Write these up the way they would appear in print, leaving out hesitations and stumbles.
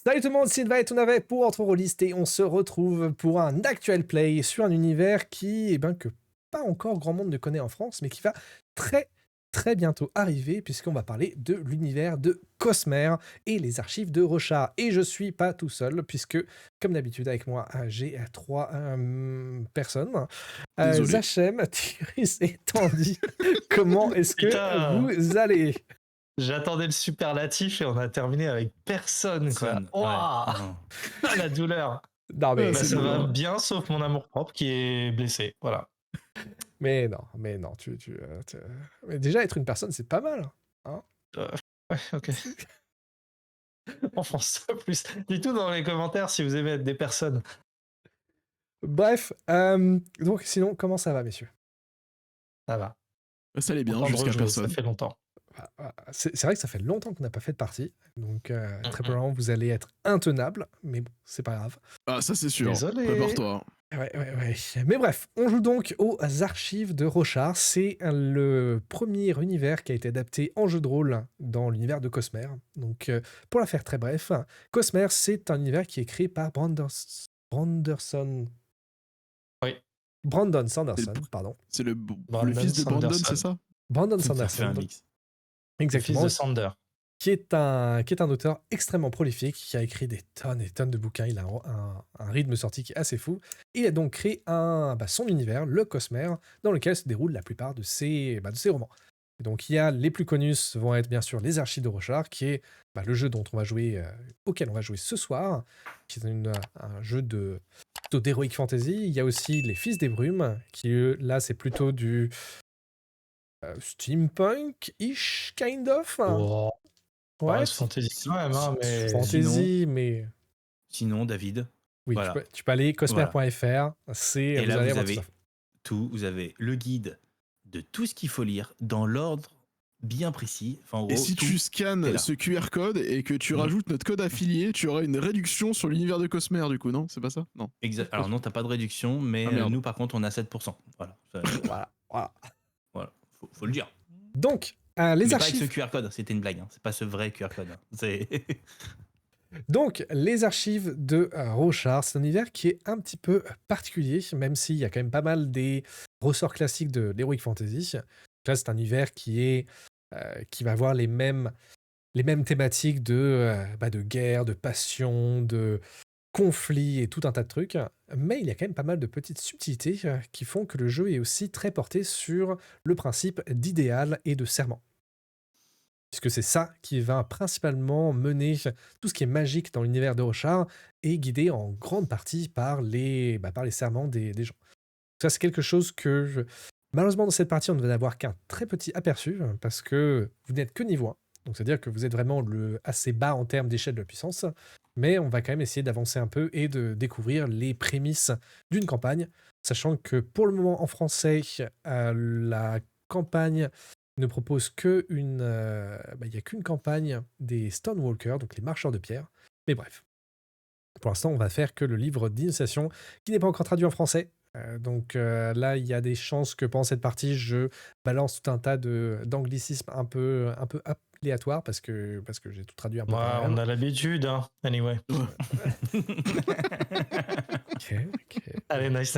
Salut tout le monde, Sylvain et Tounavey pour Entre Rôlistes et on se retrouve pour un actual play sur un univers qui, que pas encore grand monde ne connaît en France, mais qui va très très bientôt arriver puisqu'on va parler de l'univers de Cosmer et les archives de Rochard. Et je suis pas tout seul puisque, comme d'habitude avec moi, j'ai trois personnes. Désolé. Zachem, Thierry et Tandy. Comment est-ce que Putain. vous allez ? J'attendais le superlatif et on a terminé avec personne, quoi. Personne, Ouah, ouais, la douleur. Non mais, c'est Ça va lourd. bien, sauf mon amour-propre qui est blessé. Voilà. mais non, mais déjà être une personne c'est pas mal. Hein. Ouais, ok. On pense ça plus. Dites-tout dans les commentaires si vous aimez être des personnes. Bref, donc sinon, comment ça va, messieurs ? Ça va. Ça allait bien Content de jusqu'à rejouer, personne. ça fait longtemps. C'est vrai que ça fait longtemps qu'on n'a pas fait de partie, donc très Mhm. probablement vous allez être intenable, mais bon, c'est pas grave. Ah, ça c'est sûr. Désolé. Prépare-toi. Ouais. Mais bref, on joue donc aux archives de Rochard. C'est le premier univers qui a été adapté en jeu de rôle dans l'univers de Cosmer. Donc, pour la faire très bref, Cosmer, c'est un univers qui est créé par Brandon Sanderson, pardon. C'est le Brandon fils de Brandon, Sanderson. c'est ça? Brandon Ça fait Sanderson. un mix. Le fils Exactement. de Sander. Qui est un auteur extrêmement prolifique, qui a écrit des tonnes et des tonnes de bouquins. Il a un rythme sorti qui est assez fou. Il a donc créé son univers, le Cosmer, dans lequel se déroulent la plupart de ses romans. Et donc, il y a les plus connus vont être bien sûr les Archives de Rochard, qui est le jeu auquel on va jouer ce soir, qui est un jeu plutôt d'heroic fantasy. Il y a aussi les Fils des Brumes, qui là c'est plutôt du steampunk-ish, kind of. Oh, Ouais, c'est fantasy quand même, hein, mais... fantasy, mais... Sinon, David, Oui, voilà. tu peux aller cosmer.fr, Et là, allez vous avoir avez tout, vous avez le guide de tout ce qu'il faut lire dans l'ordre bien précis. Enfin, en gros, Et si tu est scannes là. ce QR code et que tu rajoutes notre code affilié, tu auras une réduction sur l'univers de Cosmer, du coup, non? C'est pas ça? Non. Exact. Alors non, t'as pas de réduction, mais Ah, merde. nous, par contre, on a 7%. Voilà. Voilà. Faut le dire. Donc, les Mais pas avec archives... ce QR code, c'était une blague. Hein. C'est pas ce vrai QR code. Hein. C'est... Donc, les archives de Rochard, c'est un univers qui est un petit peu particulier, même s'il y a quand même pas mal des ressorts classiques de l'heroic fantasy. Là, c'est un univers qui va avoir les mêmes thématiques de guerre, de passion, de conflit et tout un tas de trucs. Mais il y a quand même pas mal de petites subtilités qui font que le jeu est aussi très porté sur le principe d'idéal et de serment. Puisque c'est ça qui va principalement mener tout ce qui est magique dans l'univers de Rochard et guidé en grande partie par les serments des gens. Ça, c'est quelque chose que, malheureusement, dans cette partie, on ne va avoir qu'un très petit aperçu, parce que vous n'êtes que niveau 1. Donc, c'est-à-dire que vous êtes vraiment assez bas en termes d'échelle de puissance, mais on va quand même essayer d'avancer un peu et de découvrir les prémices d'une campagne, sachant que pour le moment, en français, la campagne ne propose il n'y a qu'une campagne des Stonewalkers, donc les marcheurs de pierre. Mais bref, pour l'instant, on va faire que le livre d'initiation, qui n'est pas encore traduit en français. Donc là, il y a des chances que pendant cette partie, je balance tout un tas d'anglicismes un peu aléatoires, parce que j'ai tout traduit un peu. Ouais, on a l'habitude, hein. Anyway. Ok. Allez, nice.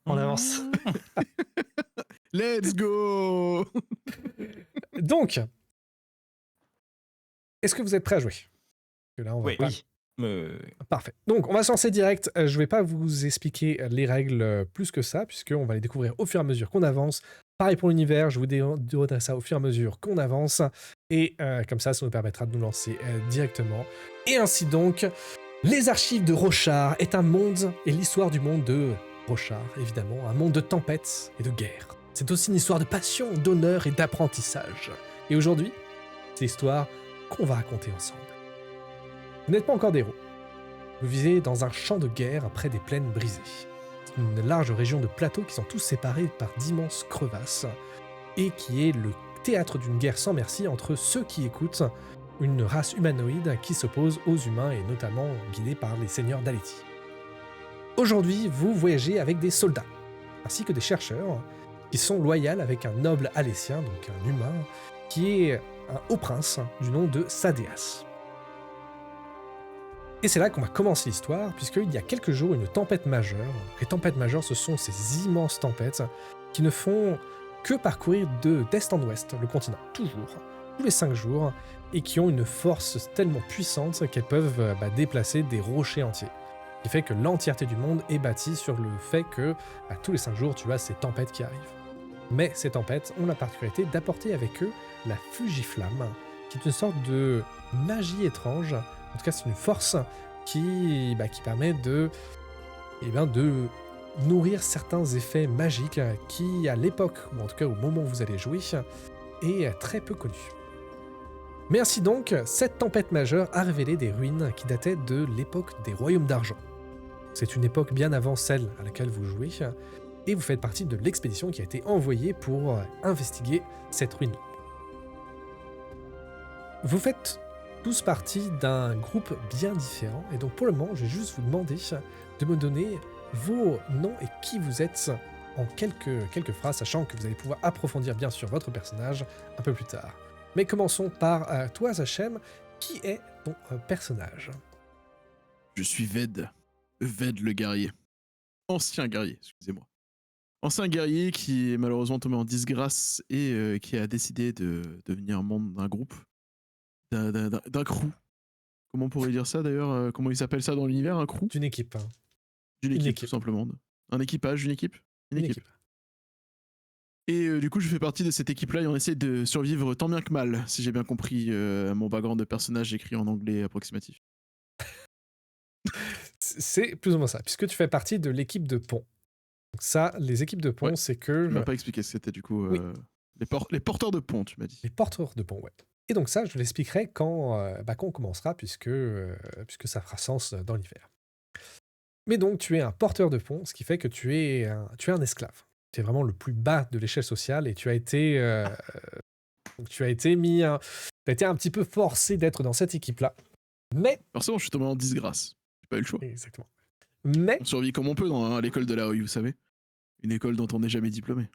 On avance. Let's go! Donc, est-ce que vous êtes prêts à jouer? Parce que là, on va pas... Oui. Parfait. Donc, on va se lancer direct. Je ne vais pas vous expliquer les règles plus que ça, puisqu'on va les découvrir au fur et à mesure qu'on avance. Pareil pour l'univers, je vous dirai ça au fur et à mesure qu'on avance. Et comme ça nous permettra de nous lancer directement. Et ainsi donc, les archives de Rochard est un monde, et l'histoire du monde de Rochard, évidemment, un monde de tempêtes et de guerre. C'est aussi une histoire de passion, d'honneur et d'apprentissage. Et aujourd'hui, c'est l'histoire qu'on va raconter ensemble. Vous n'êtes pas encore des héros. Vous vivez dans un champ de guerre près des plaines brisées. C'est une large région de plateaux qui sont tous séparés par d'immenses crevasses et qui est le théâtre d'une guerre sans merci entre ceux qui écoutent une race humanoïde qui s'oppose aux humains et notamment guidée par les seigneurs d'Alethi. Aujourd'hui, vous voyagez avec des soldats ainsi que des chercheurs qui sont loyaux avec un noble alétien, donc un humain, qui est un haut prince du nom de Sadéas. Et c'est là qu'on va commencer l'histoire, puisqu'il y a quelques jours, une tempête majeure. Les tempêtes majeures, ce sont ces immenses tempêtes qui ne font que parcourir d'est en ouest le continent, toujours, tous les 5 jours, et qui ont une force tellement puissante qu'elles peuvent déplacer des rochers entiers. Ce qui fait que l'entièreté du monde est bâtie sur le fait que tous les 5 jours, tu as ces tempêtes qui arrivent. Mais ces tempêtes ont la particularité d'apporter avec eux la Fugiflamme, qui est une sorte de magie étrange. En tout cas, c'est une force qui permet de nourrir certains effets magiques qui, à l'époque, ou en tout cas au moment où vous allez jouer, est très peu connu. Mais ainsi donc, cette tempête majeure a révélé des ruines qui dataient de l'époque des Royaumes d'Argent. C'est une époque bien avant celle à laquelle vous jouez, et vous faites partie de l'expédition qui a été envoyée pour investiguer cette ruine. Vous faites tous partie d'un groupe bien différent, et donc pour le moment, je vais juste vous demander de me donner vos noms et qui vous êtes en quelques phrases, sachant que vous allez pouvoir approfondir bien sûr votre personnage un peu plus tard. Mais commençons par toi, Zachem. Qui est ton personnage? Je suis Ved. Ved le guerrier. Ancien guerrier, excusez-moi. Ancien guerrier qui est malheureusement tombé en disgrâce et qui a décidé de devenir membre d'un groupe, d'un crew. Comment on pourrait dire ça d'ailleurs? Comment ils s'appellent ça dans l'univers? Un crew? D'une équipe. D'une équipe, tout simplement. Un équipage, une équipe? Une équipe. Et du coup, je fais partie de cette équipe-là et on essaie de survivre tant bien que mal, si j'ai bien compris mon background de personnage écrit en anglais approximatif. C'est plus ou moins ça, puisque tu fais partie de l'équipe de pont. Donc ça, les équipes de pont, Ouais. c'est que... Tu m'as pas expliqué ce que c'était du coup. Oui. Les porteurs de pont, tu m'as dit. Les porteurs de pont, ouais. Et donc ça, je l'expliquerai quand on commencera, puisque ça fera sens dans l'hiver. Mais donc, tu es un porteur de pont, ce qui fait que tu es un esclave. Tu es vraiment le plus bas de l'échelle sociale et tu as été tu as été un petit peu forcé d'être dans cette équipe-là. Mais... Forcément, je suis tombé en disgrâce. J'ai pas eu le choix. Exactement. Mais On survit comme on peut dans l'école de la rue, vous savez. Une école dont on n'est jamais diplômé.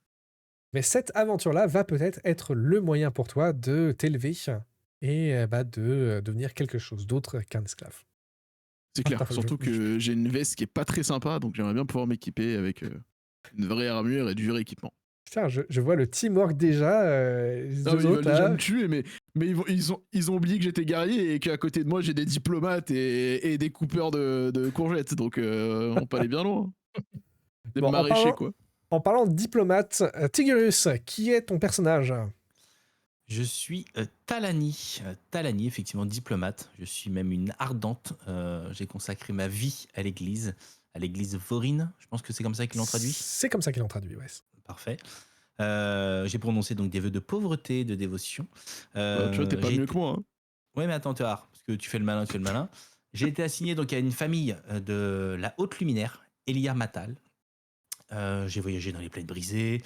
cette aventure-là va peut-être être le moyen pour toi de t'élever et de devenir quelque chose d'autre qu'un esclave. C'est clair, surtout que j'ai une veste qui est pas très sympa, donc j'aimerais bien pouvoir m'équiper avec une vraie armure et du vrai équipement. Putain, je vois le teamwork déjà. Non, mais ils veulent déjà me tuer, mais ils ont oublié que j'étais guerrier et qu'à côté de moi j'ai des diplomates et des coupeurs de courgettes, donc on peut aller bien loin. Des maraîchers, quoi. En parlant de diplomate, Tigurus, qui est ton personnage? Je suis Talani. Talani, effectivement, diplomate. Je suis même une ardente. J'ai consacré ma vie à l'église Vorine. Je pense que c'est comme ça qu'ils l'ont traduit. C'est comme ça qu'ils l'ont traduit, ouais. Parfait. J'ai prononcé donc des vœux de pauvreté, de dévotion. Tu vois, t'es pas mieux que moi. Hein. Ouais, mais attends, Théard, parce que tu fais le malin. J'ai été assigné donc à une famille de la haute luminaire, Elia Matal. J'ai voyagé dans les plaines brisées,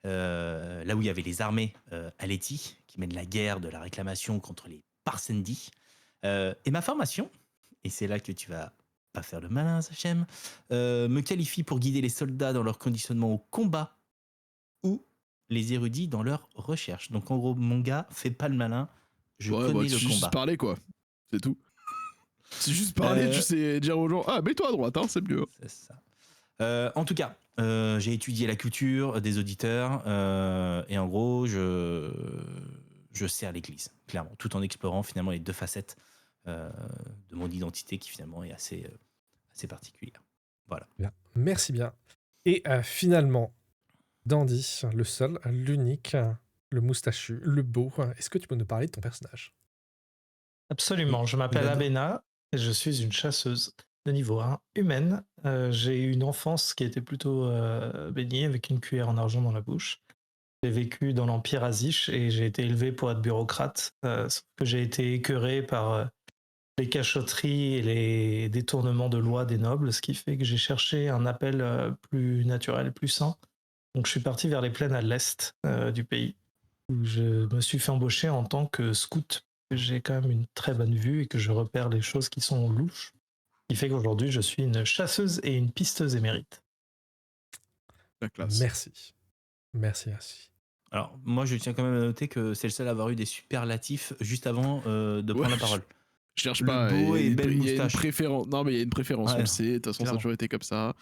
là où il y avait les armées Aleti, qui mènent la guerre de la réclamation contre les Parsendi. Et ma formation, et c'est là que tu vas pas faire le malin, Sachem, me qualifie pour guider les soldats dans leur conditionnement au combat ou les érudits dans leur recherche. Donc en gros, mon gars, fais pas le malin, je connais le combat. C'est juste parler, quoi. C'est tout. C'est juste parler, tu sais dire aux gens, mets-toi à droite, hein, c'est mieux. C'est ça. En tout cas, j'ai étudié la culture des auditeurs et en gros, je sers l'église, clairement, tout en explorant finalement les deux facettes de mon identité qui finalement est assez particulière. Voilà. Bien. Merci bien. Et finalement, Dandy, le seul, l'unique, le moustachu, le beau, est-ce que tu peux nous parler de ton personnage? Absolument, je m'appelle Abena et je suis une chasseuse de niveau 1 humaine. J'ai eu une enfance qui était plutôt baignée avec une cuillère en argent dans la bouche. J'ai vécu dans l'Empire Azish et j'ai été élevé pour être bureaucrate, sauf que j'ai été écœuré par les cachotteries et les détournements de loi des nobles, ce qui fait que j'ai cherché un appel plus naturel, plus sain. Donc je suis parti vers les plaines à l'est du pays, où je me suis fait embaucher en tant que scout. J'ai quand même une très bonne vue et que je repère les choses qui sont louches. Ce qui fait qu'aujourd'hui, je suis une chasseuse et une pisteuse émérite. La classe. Merci. Alors, moi, je tiens quand même à noter que c'est le seul à avoir eu des superlatifs juste avant de prendre la parole. Je cherche Le pas. beau et Il belle y a une moustache. préférence. Non, mais il y a une préférence, on Ouais, le sait. De toute façon, ça a clairement. toujours été comme ça.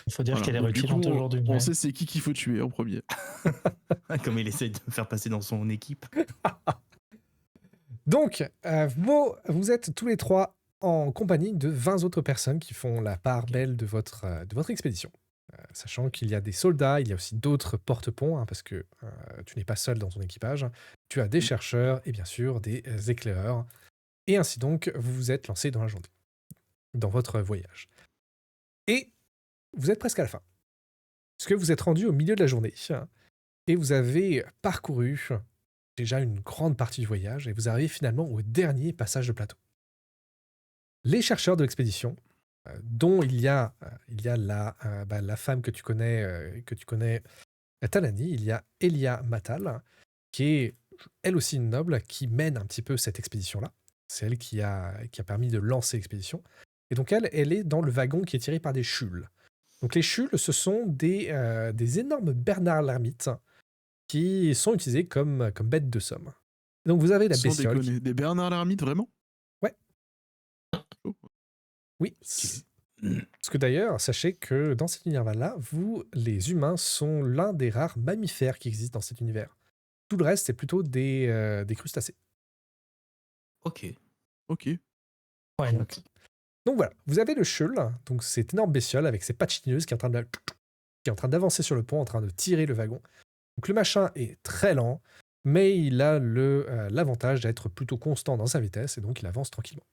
Il faut dire Voilà. qu'elle est Donc, du coup, rutilante aujourd'hui. on mais- sait c'est qui qu'il faut tuer en premier. Comme il essaie de me faire passer dans son équipe. Donc, vous êtes tous les trois en compagnie de 20 autres personnes qui font la part belle de votre expédition. Sachant qu'il y a des soldats, il y a aussi d'autres porte-ponts, hein, parce que tu n'es pas seul dans ton équipage. Tu as des chercheurs et bien sûr des éclaireurs. Et ainsi donc, vous vous êtes lancé dans la journée, dans votre voyage. Et vous êtes presque à la fin. Parce que vous êtes rendu au milieu de la journée et vous avez parcouru déjà une grande partie du voyage et vous arrivez finalement au dernier passage de plateau. Les chercheurs de l'expédition, dont il y a la femme que tu connais, Talani, il y a Elia Matal, qui est elle aussi une noble, qui mène un petit peu cette expédition-là. C'est elle qui a permis de lancer l'expédition. Et donc elle est dans le wagon qui est tiré par des chules. Donc les chules, ce sont des énormes Bernard l'ermite qui sont utilisés comme bêtes de somme. Donc vous avez la Sans bestiole. déconner. Des Bernard l'ermite, vraiment? Ouais. Oh. Oui. Parce que d'ailleurs, sachez que dans cet univers-là, vous, les humains, sont l'un des rares mammifères qui existent dans cet univers. Tout le reste, c'est plutôt des crustacés. Ok. Ok. Ouais, donc, Donc voilà, vous avez le Shul, donc cette énorme bestiole avec ses pattes chitineuses qui est en train d'avancer sur le pont, en train de tirer le wagon. Donc le machin est très lent, mais il a l'avantage d'être plutôt constant dans sa vitesse, et donc il avance tranquillement.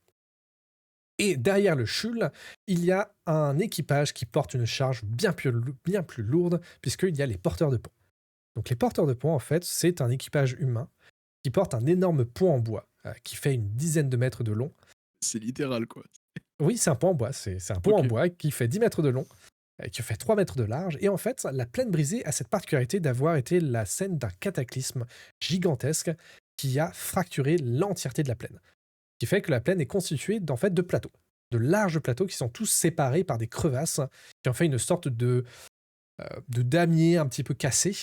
Et derrière le Shul, il y a un équipage qui porte une charge bien plus lourde, puisqu'il y a les porteurs de pont. Donc les porteurs de pont, en fait, c'est un équipage humain qui porte un énorme pont en bois, qui fait une dizaine de mètres de long. C'est littéral, quoi. Oui, c'est un pont en bois. C'est un pont en bois qui fait 10 mètres de long, qui fait 3 mètres de large. Et en fait, la plaine brisée a cette particularité d'avoir été la scène d'un cataclysme gigantesque qui a fracturé l'entièreté de la plaine. Ce qui fait que la plaine est constituée en fait, de plateaux, de larges plateaux qui sont tous séparés par des crevasses, qui ont fait une sorte de damier un petit peu cassé.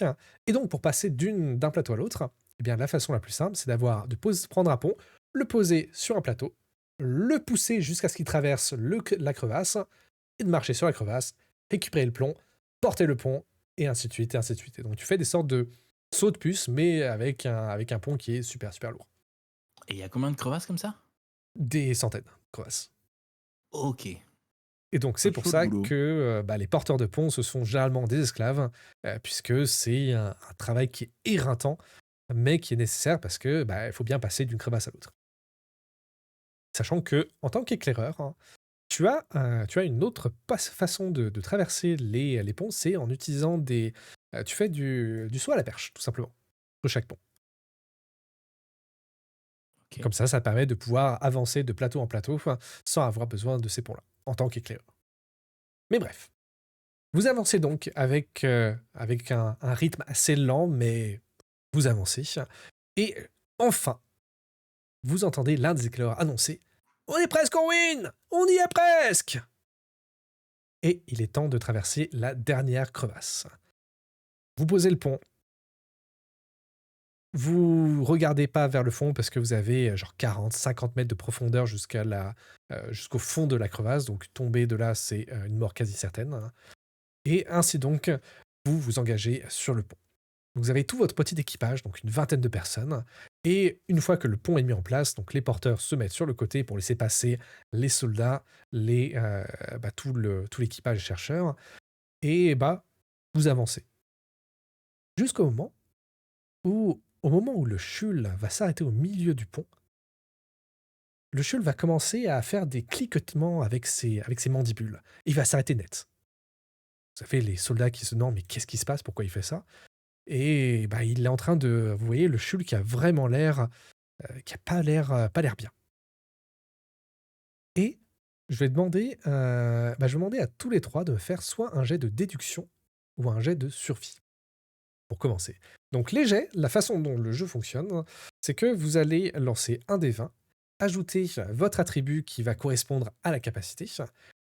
Et donc, pour passer d'un plateau à l'autre, eh bien, la façon la plus simple, c'est de prendre un pont, le poser sur un plateau, le pousser jusqu'à ce qu'il traverse la crevasse, et de marcher sur la crevasse, récupérer le plomb, porter le pont, et ainsi de suite, et ainsi de suite. Et donc tu fais des sortes de sauts de puce, mais avec un pont qui est super, super lourd. Et il y a combien de crevasses comme ça? Des centaines de crevasses. Ok. Et donc c'est pour chaud ça le boulot. que les porteurs de pont, ce sont généralement des esclaves, puisque c'est un travail qui est éreintant, mais qui est nécessaire parce que il faut bien passer d'une crevasse à l'autre. Sachant que, en tant qu'éclaireur, hein, tu as une autre façon de traverser les ponts, c'est en utilisant tu fais du saut à la perche, tout simplement, sur chaque pont. Ok. Comme ça te permet de pouvoir avancer de plateau en plateau sans avoir besoin de ces ponts-là, en tant qu'éclaireur. Mais bref. Vous avancez donc avec un rythme assez lent, mais vous avancez. Et enfin, vous entendez l'un des éclaireurs annoncer « On est presque en win! On y est presque !» Et il est temps de traverser la dernière crevasse. Vous posez le pont. Vous regardez pas vers le fond parce que vous avez genre 40-50 mètres de profondeur jusqu'au fond de la crevasse. Donc tomber de là, c'est une mort quasi certaine. Et ainsi donc, vous vous engagez sur le pont. Vous avez tout votre petit équipage, donc une vingtaine de personnes. Et une fois que le pont est mis en place, donc les porteurs se mettent sur le côté pour laisser passer les soldats, tout l'équipage des chercheurs. Et vous avancez. Jusqu'au moment où le Shul va s'arrêter au milieu du pont, le Shul va commencer à faire des cliquetements avec ses mandibules. Il va s'arrêter net. Vous savez, les soldats qui se demandent « Mais qu'est-ce qui se passe? Pourquoi il fait ça ?» Et il est en train de... Vous voyez, le Shul qui a vraiment l'air... qui a pas l'air bien. Et je vais demander à tous les trois de me faire soit un jet de déduction ou un jet de survie. Pour commencer. Donc les jets, la façon dont le jeu fonctionne, c'est que vous allez lancer un des 20, ajouter votre attribut qui va correspondre à la capacité.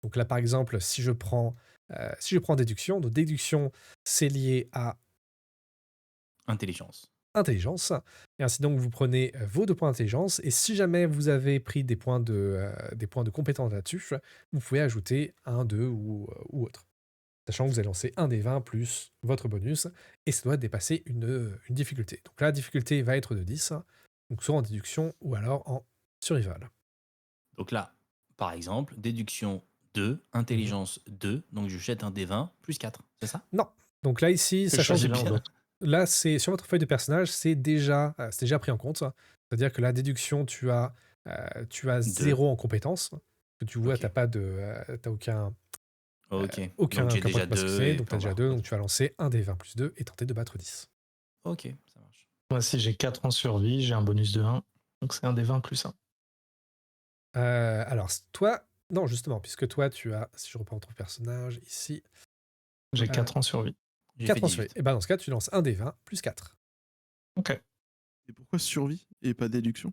Donc là, par exemple, si je prends déduction, donc déduction, c'est lié à Intelligence. intelligence. Et ainsi donc, vous prenez vos 2 points d'intelligence. Et si jamais vous avez pris des points de compétence là-dessus, vous pouvez ajouter 1, 2 ou autre. Sachant que vous allez lancer un des 20 plus votre bonus. Et ça doit dépasser une difficulté. Donc là, la difficulté va être de 10. Donc soit en déduction ou alors en survival. Donc là, par exemple, déduction 2, intelligence 2, donc je jette un D20 plus 4, c'est ça? Non. Donc là, ici, Je sachant choisis que l'un ou l'autre. là, c'est sur votre feuille de personnage, c'est déjà pris en compte. C'est-à-dire que la déduction, tu as 2. 0 en compétences. Que tu vois, Ok. t'as aucun Ok. Donc aucun j'ai point déjà de pas 2 succès, et donc tu as puis on déjà va. 2, Ok. donc tu vas lancer un des 20 plus 2 et tenter de battre 10. Ok, ça marche. Moi, si j'ai 4 en survie, j'ai un bonus de 1. Donc c'est un des 20 plus 1. Alors, toi, non, justement, puisque toi, tu as, si je reprends ton personnage ici, J'ai Euh, 4 en survie. J'ai 4 fait en survie. 18. Et ben dans ce cas, tu lances un des 20 plus 4. Ok. Et pourquoi survie et pas déduction?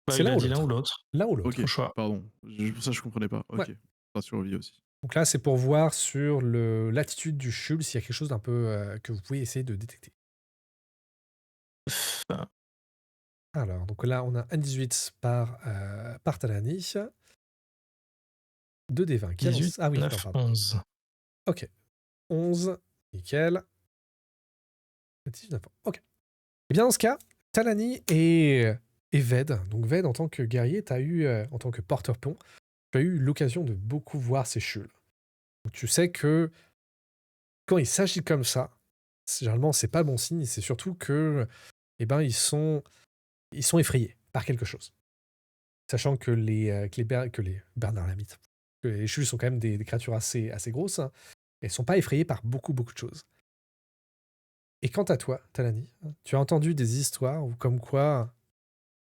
Bah, C'est il l'un a ou dit l'un ou l'autre. l'autre. L'un ou l'autre. Ok, Au choix. pardon. Pour ça, je comprenais pas. Ouais. Ok, pas survie aussi. Donc là, c'est pour voir sur l'attitude du Shul s'il y a quelque chose d'un peu que vous pouvez essayer de détecter. Enfin, Alors, donc là, on a un 18 par Talani. 2 des 20. Qui 18, annonce? Ah oui, non, 9, pardon. 11. Ok. 11. Nickel. 19. Ok. Et bien, dans ce cas, Talani et Ved. Donc, Ved, en tant que guerrier, tu as eu, en tant que porteur-pont, tu as eu l'occasion de beaucoup voir ces Shuls. Donc, tu sais que quand il s'agit comme ça, généralement, c'est pas bon signe. C'est surtout que, eh ben, ils sont effrayés par quelque chose. Sachant que les Bernard Lamite, que les Shuls sont quand même des créatures assez grosses, hein, et sont pas effrayés par beaucoup de choses. Et quant à toi, Talani, tu as entendu des histoires où comme quoi,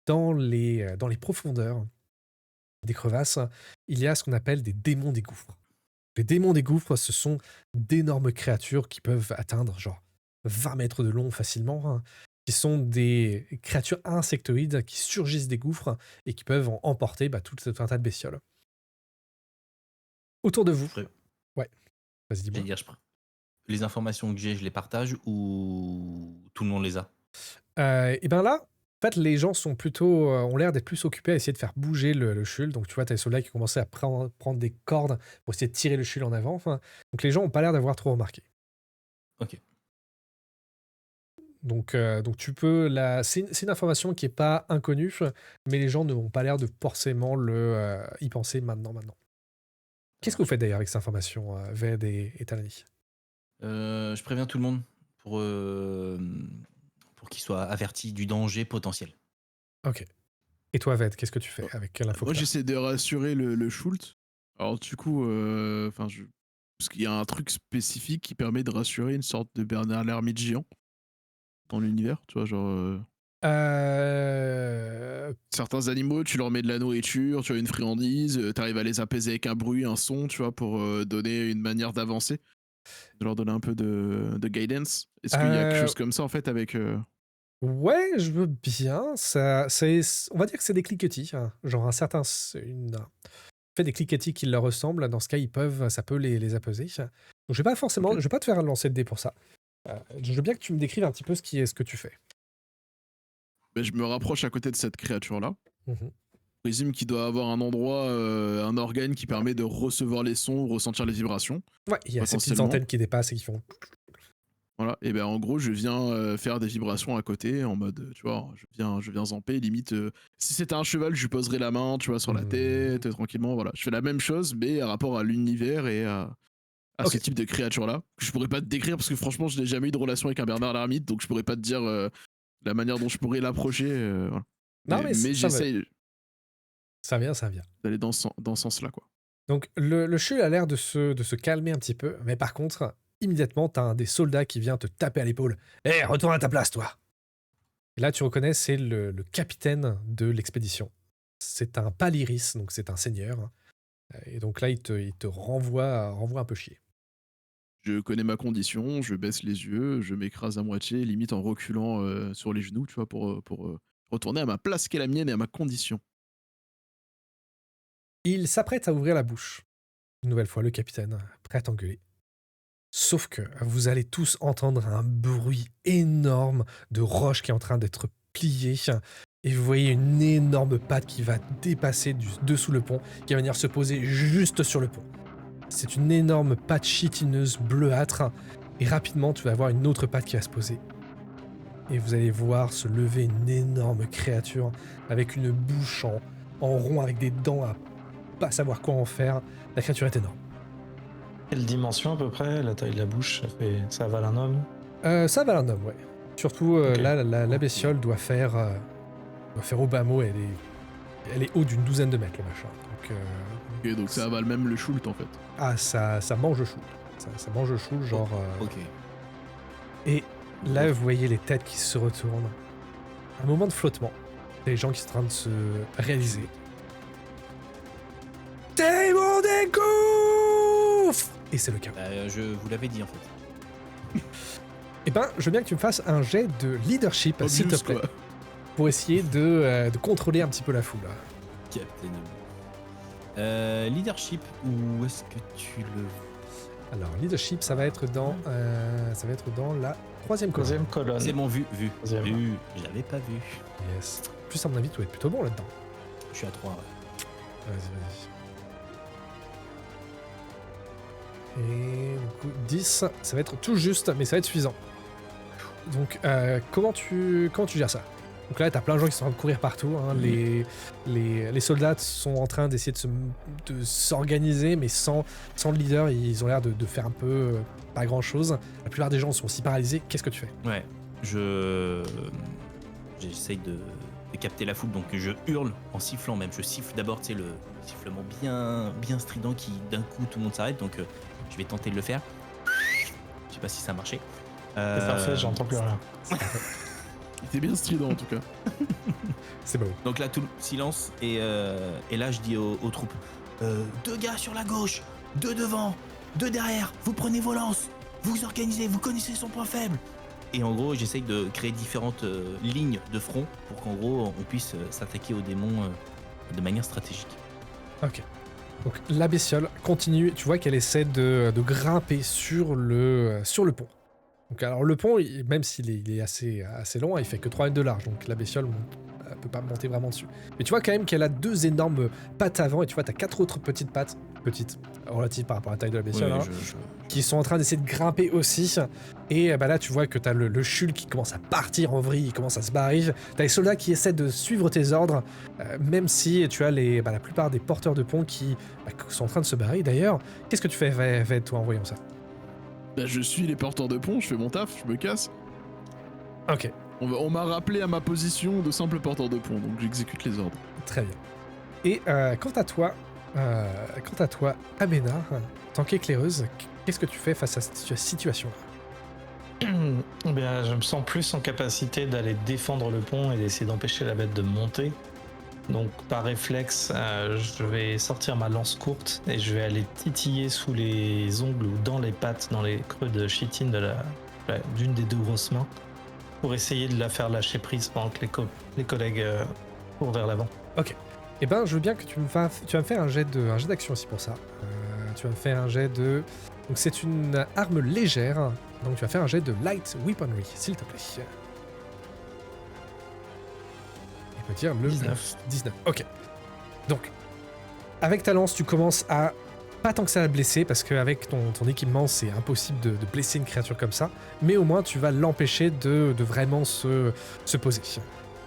dans les profondeurs des crevasses, il y a ce qu'on appelle des démons des gouffres. Les démons des gouffres, ce sont d'énormes créatures qui peuvent atteindre genre 20 mètres de long facilement, hein, qui sont des créatures insectoïdes qui surgissent des gouffres et qui peuvent emporter tout un tas de bestioles. Autour de vous. Ouais, vas-y, dis-moi. J'allais dire, les informations que j'ai, je les partage ou tout le monde les a? Et ben là, en fait, les gens sont plutôt, ont l'air d'être plus occupés à essayer de faire bouger le Shul. Donc, tu vois, tu as les soldats qui commençaient à prendre des cordes pour essayer de tirer le Shul en avant. Enfin, donc, les gens n'ont pas l'air d'avoir trop remarqué. Ok. Donc tu peux. C'est une information qui n'est pas inconnue, mais les gens n'ont pas l'air de forcément y penser maintenant. Qu'est-ce que vous faites d'ailleurs avec cette information, Ved et Talani? Je préviens tout le monde pour qu'ils soient avertis du danger potentiel. Ok. Et toi, Ved, qu'est-ce que tu fais avec l'info Moi, que t'as? j'essaie de rassurer le Schultz. Alors, du coup, parce qu'il y a un truc spécifique qui permet de rassurer une sorte de Bernard l'ermite géant dans l'univers, tu vois, genre. Euh, Certains animaux, tu leur mets de la nourriture, tu as une friandise, t'arrives à les apaiser avec un bruit, un son, tu vois, pour donner une manière d'avancer, de leur donner un peu de guidance. Est-ce qu'il y a quelque chose comme ça, en fait, avec. Ouais, je veux bien. On va dire que c'est des cliquetis, hein. Genre fait des cliquetis qui leur ressemblent. Dans ce cas, ça peut les apaiser. Donc, je vais pas te faire lancer de dés pour ça. Je veux bien que tu me décrives un petit peu ce que tu fais. Ben, je me rapproche à côté de cette créature-là. Mhm. Je présume qu'il doit avoir un endroit, un organe qui permet de recevoir les sons, ressentir les vibrations. Ouais, il y a ces petites Potentiellement. antennes qui dépassent et qui font. Voilà, et ben en gros, je viens faire des vibrations à côté en mode, tu vois, je viens zamper, limite. Si c'était un cheval, je lui poserais la main, tu vois, sur la tête, tranquillement, voilà. Je fais la même chose, mais à rapport à l'univers et à Ok. ce type de créature-là, que je pourrais pas te décrire parce que franchement, je n'ai jamais eu de relation avec un Bernard l'ermite, donc je pourrais pas te dire la manière dont je pourrais l'approcher. Voilà. Non, mais Mais j'essaye ça vient. d'aller dans ce sens-là, quoi. Donc, le Shul a l'air de se calmer un petit peu, mais par contre, immédiatement, t'as un des soldats qui vient te taper à l'épaule. Hé, retourne à ta place, toi! Et là, tu reconnais, c'est le capitaine de l'expédition. C'est un Paliris, donc c'est un seigneur, hein. Et donc là, il te renvoie un peu chier. Je connais ma condition, je baisse les yeux, je m'écrase à moitié, limite en reculant sur les genoux, tu vois, pour retourner à ma place qui est la mienne et à ma condition. Il s'apprête à ouvrir la bouche. Une nouvelle fois, le capitaine, prêt à t'engueuler. Sauf que vous allez tous entendre un bruit énorme de roche qui est en train d'être pliée. Et vous voyez une énorme patte qui va dépasser dessous le pont, qui va venir se poser juste sur le pont. C'est une énorme patte chitineuse bleuâtre. Et rapidement, tu vas voir une autre patte qui va se poser. Et vous allez voir se lever une énorme créature avec une bouche en rond, avec des dents à pas savoir quoi en faire. La créature est énorme. Quelle dimension à peu près? La taille de la bouche, ça avale un homme? Ça va un homme, ouais. Surtout, Ok. là, la bestiole doit faire au bas mot, elle est haut d'une douzaine de mètres, le machin. Donc, Ok, donc ça avale même le Schult en fait. ah, ça mange le chou. Ça mange le chou, genre... Ok. Et là, vous voyez les têtes qui se retournent. Un moment de flottement. Des gens qui sont en train de se réaliser. Table découvre. Et c'est le cas. Je vous l'avais dit en fait. Eh ben, je veux bien que tu me fasses un jet de leadership, s'il te Obvious, plaît, quoi. pour essayer de contrôler un petit peu la foule. Captain. Leadership, où est-ce que tu le... Alors, leadership, ça va être dans la troisième colonne. Troisième colonne. C'est bon, vu. Troisième. Vu. Je l'avais pas vu. Yes. Plus à mon avis, tu dois être plutôt bon là-dedans. Je suis à 3. Ouais. Vas-y. Et du coup, 10, ça va être tout juste, mais ça va être suffisant. Donc, comment tu gères ça? Donc là, t'as plein de gens qui sont en train de courir partout. Hein. Les soldats sont en train d'essayer de s'organiser, mais sans le leader, ils ont l'air de faire un peu pas grand-chose. La plupart des gens sont aussi paralysés. Qu'est-ce que tu fais? Ouais. J'essaye de capter la foule, donc je hurle en sifflant même. Je siffle d'abord, tu sais, le sifflement bien strident qui d'un coup tout le monde s'arrête, donc je vais tenter de le faire. Je sais pas si ça a marché. C'est parfait, j'entends plus rien. Il était bien strident en tout cas. C'est beau. Donc là, tout le silence, et là je dis aux troupes, 2 gars sur la gauche, 2 devant, 2 derrière, vous prenez vos lances, vous vous organisez, vous connaissez son point faible. Et en gros, j'essaye de créer différentes lignes de front pour qu'en gros, on puisse s'attaquer aux démons de manière stratégique. Ok. Donc la bestiole continue. Tu vois qu'elle essaie de grimper sur le pont. Donc alors le pont, même s'il est assez long, il fait que 3 mètres de large. Donc la bestiole peut pas monter vraiment dessus. Mais tu vois quand même qu'elle a 2 énormes pattes avant et tu vois t'as 4 autres petites pattes, petites relatives par rapport à la taille de la bestiole, Ouais, hein, qui sont en train d'essayer de grimper aussi. Et bah là tu vois que t'as le Schult qui commence à partir en vrille, il commence à se barrer. T'as les soldats qui essaient de suivre tes ordres, même si tu as la plupart des porteurs de pont qui sont en train de se barrer. D'ailleurs, qu'est-ce que tu fais, Ved, toi, en voyant ça? Bah, je suis les porteurs de pont, je fais mon taf, je me casse. Ok, On m'a rappelé à ma position de simple porteur de pont, donc j'exécute les ordres. très bien. Et quant à toi, Abena, tant qu'éclaireuse, qu'est-ce que tu fais face à cette situation-là? Bien, je me sens plus en capacité d'aller défendre le pont et d'essayer d'empêcher la bête de monter. Donc par réflexe, je vais sortir ma lance courte et je vais aller titiller sous les ongles ou dans les pattes, dans les creux de chitine d'une des 2 grosses mains, pour essayer de la faire lâcher prise pendant que les collègues courent vers l'avant. Eh ben, je veux bien que tu vas me faire un jet d'action aussi pour ça. Tu vas me faire un jet de... Donc c'est une arme légère, donc tu vas faire un jet de light weaponry, s'il te plaît. Il peut dire le 19. Ok. Donc, avec ta lance, tu commences à pas tant que ça à blesser, parce qu'avec ton équipement, c'est impossible de blesser une créature comme ça, mais au moins tu vas l'empêcher de vraiment se poser.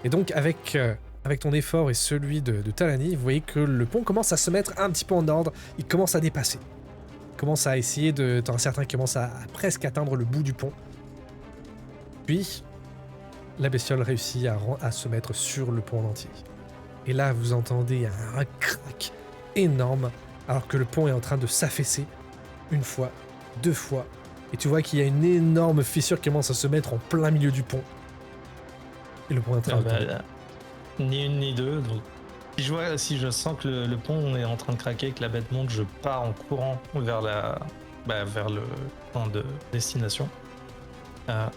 Et donc, avec ton effort et celui de Talani, vous voyez que le pont commence à se mettre un petit peu en ordre, il commence à dépasser. Il commence à essayer de... T'en as certains qui commencent à presque atteindre le bout du pont. Puis, la bestiole réussit à se mettre sur le pont en entier. Et là, vous entendez un crack énorme, alors que le pont est en train de s'affaisser une fois, 2 fois, et tu vois qu'il y a une énorme fissure qui commence à se mettre en plein milieu du pont. Et le pont est en train de tomber. Ni une ni deux. Donc, si je sens que le pont est en train de craquer, que la bête monte, je pars en courant vers le point de destination.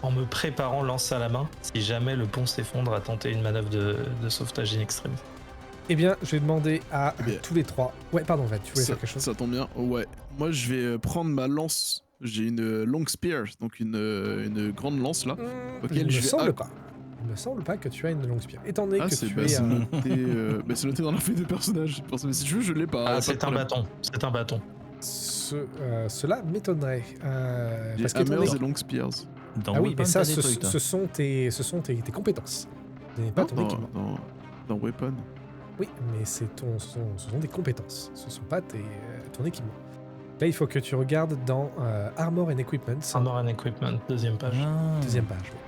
En me préparant lance à la main, si jamais le pont s'effondre, à tenter une manœuvre de sauvetage in extremis. Eh bien, je vais demander à Eh bien, tous les 3... Ouais, pardon, Ved, tu voulais faire quelque chose? Ça tombe bien, ouais. Moi, je vais prendre ma lance j'ai une long spear, donc une grande lance là, Il auquel me je vais. semble pas. Il me semble pas que tu as une longue spear. Étant donné que C'est tu es c'est un... noté, c'est noté dans la feuille de personnage. Mais si tu veux, je l'ai pas. y a pas de c'est un problème. bâton. C'est un bâton. Cela m'étonnerait. J'ai Parce qu'étant hammers donné... et long spears. Dans Ah oui, Weapon, mais ça, t'as des trucs, toi. ce sont tes compétences. Ce n'est pas Non, ton équipement. dans Weapon. Oui, mais ce sont des compétences. Ce ne sont pas ton équipement. Là, il faut que tu regardes dans Armor and Equipment. Armor and Equipment, deuxième page. Ah. Deuxième page. Oui.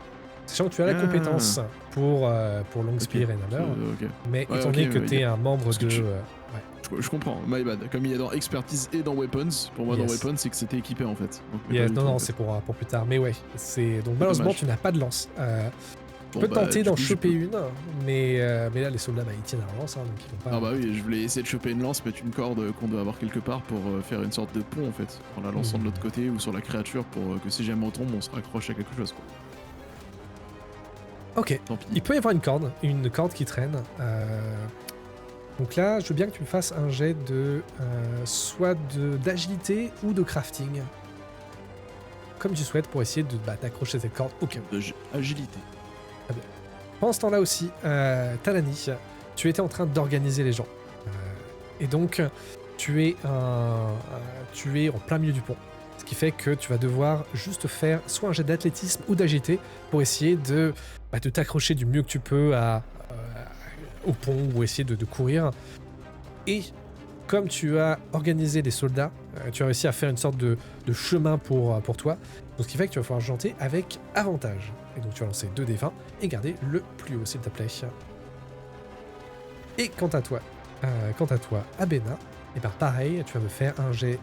Sachant que tu as la compétence pour Long Spear et Hammer, Ok. mais Ouais, étant donné ok, que ouais, tu es un membre parce que de... tu- ouais. Je comprends, my bad. Comme il y a dans Expertise et dans Weapons, pour moi, dans Yes. Weapons, c'est que c'était équipé en fait. Donc, mais Yes, pas du non, tout, non, en fait. c'est pour plus tard. Mais ouais, donc malheureusement, dommage. tu n'as pas de lance. Tu Bon, peux bah, tenter du d'en coup, je choper peux- une, mais là, les soldats, ils tiennent à la lance, hein, donc ils vont pas... Ah bah oui, je voulais essayer de choper une lance, mettre une corde qu'on doit avoir quelque part pour faire une sorte de pont en fait, en la lançant de l'autre côté ou sur la créature pour que si jamais on tombe, on se raccroche à quelque chose quoi. Ok, Tant pis. il peut y avoir une corde qui traîne. Donc là, je veux bien que tu me fasses un jet de soit d'agilité ou de crafting. Comme tu souhaites pour essayer de t'accrocher cette corde. Ok. Agilité. Pendant ce temps-là aussi, Talani, tu étais en train d'organiser les gens. Et donc, tu es en plein milieu du pont. Ce qui fait que tu vas devoir juste faire soit un jet d'athlétisme ou d'agilité pour essayer de t'accrocher du mieux que tu peux au pont ou essayer de courir. Et comme tu as organisé les soldats, tu as réussi à faire une sorte de chemin pour toi. Donc ce qui fait que tu vas pouvoir janter avec avantage. Et donc tu vas lancer 2d20 et garder le plus haut s'il te plaît. Et quant à toi, Abena, et ben pareil, tu vas me faire un jet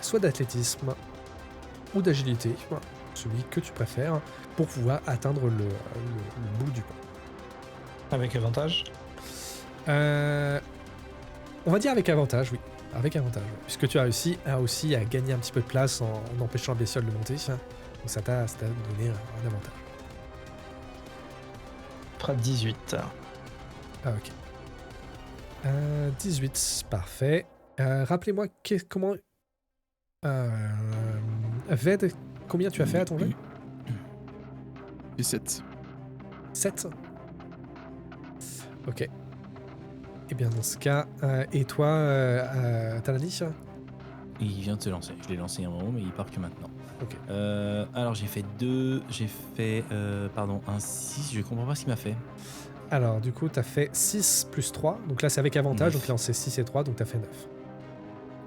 soit d'athlétisme ou d'agilité, celui que tu préfères, pour pouvoir atteindre le bout du pont. Avec avantage. On va dire avec avantage, oui. Avec avantage, oui. Puisque tu as réussi aussi à gagner un petit peu de place en empêchant la bestiole de monter. Donc ça t'a donné un avantage. Fera 18. Ah, ok. 18, parfait. Rappelez-moi comment... Ved, combien tu as fait à ton jeu? Et 7. 7. Ok. Et bien dans ce cas, et toi, Talani? Il vient de se lancer. Je l'ai lancé il y a un moment, mais il part que maintenant. Ok. Alors j'ai fait un 6. Je comprends pas ce qu'il m'a fait. Alors du coup, t'as fait 6 plus 3. Donc là, c'est avec avantage. 9. Donc là, c'est 6 et 3, donc t'as fait 9.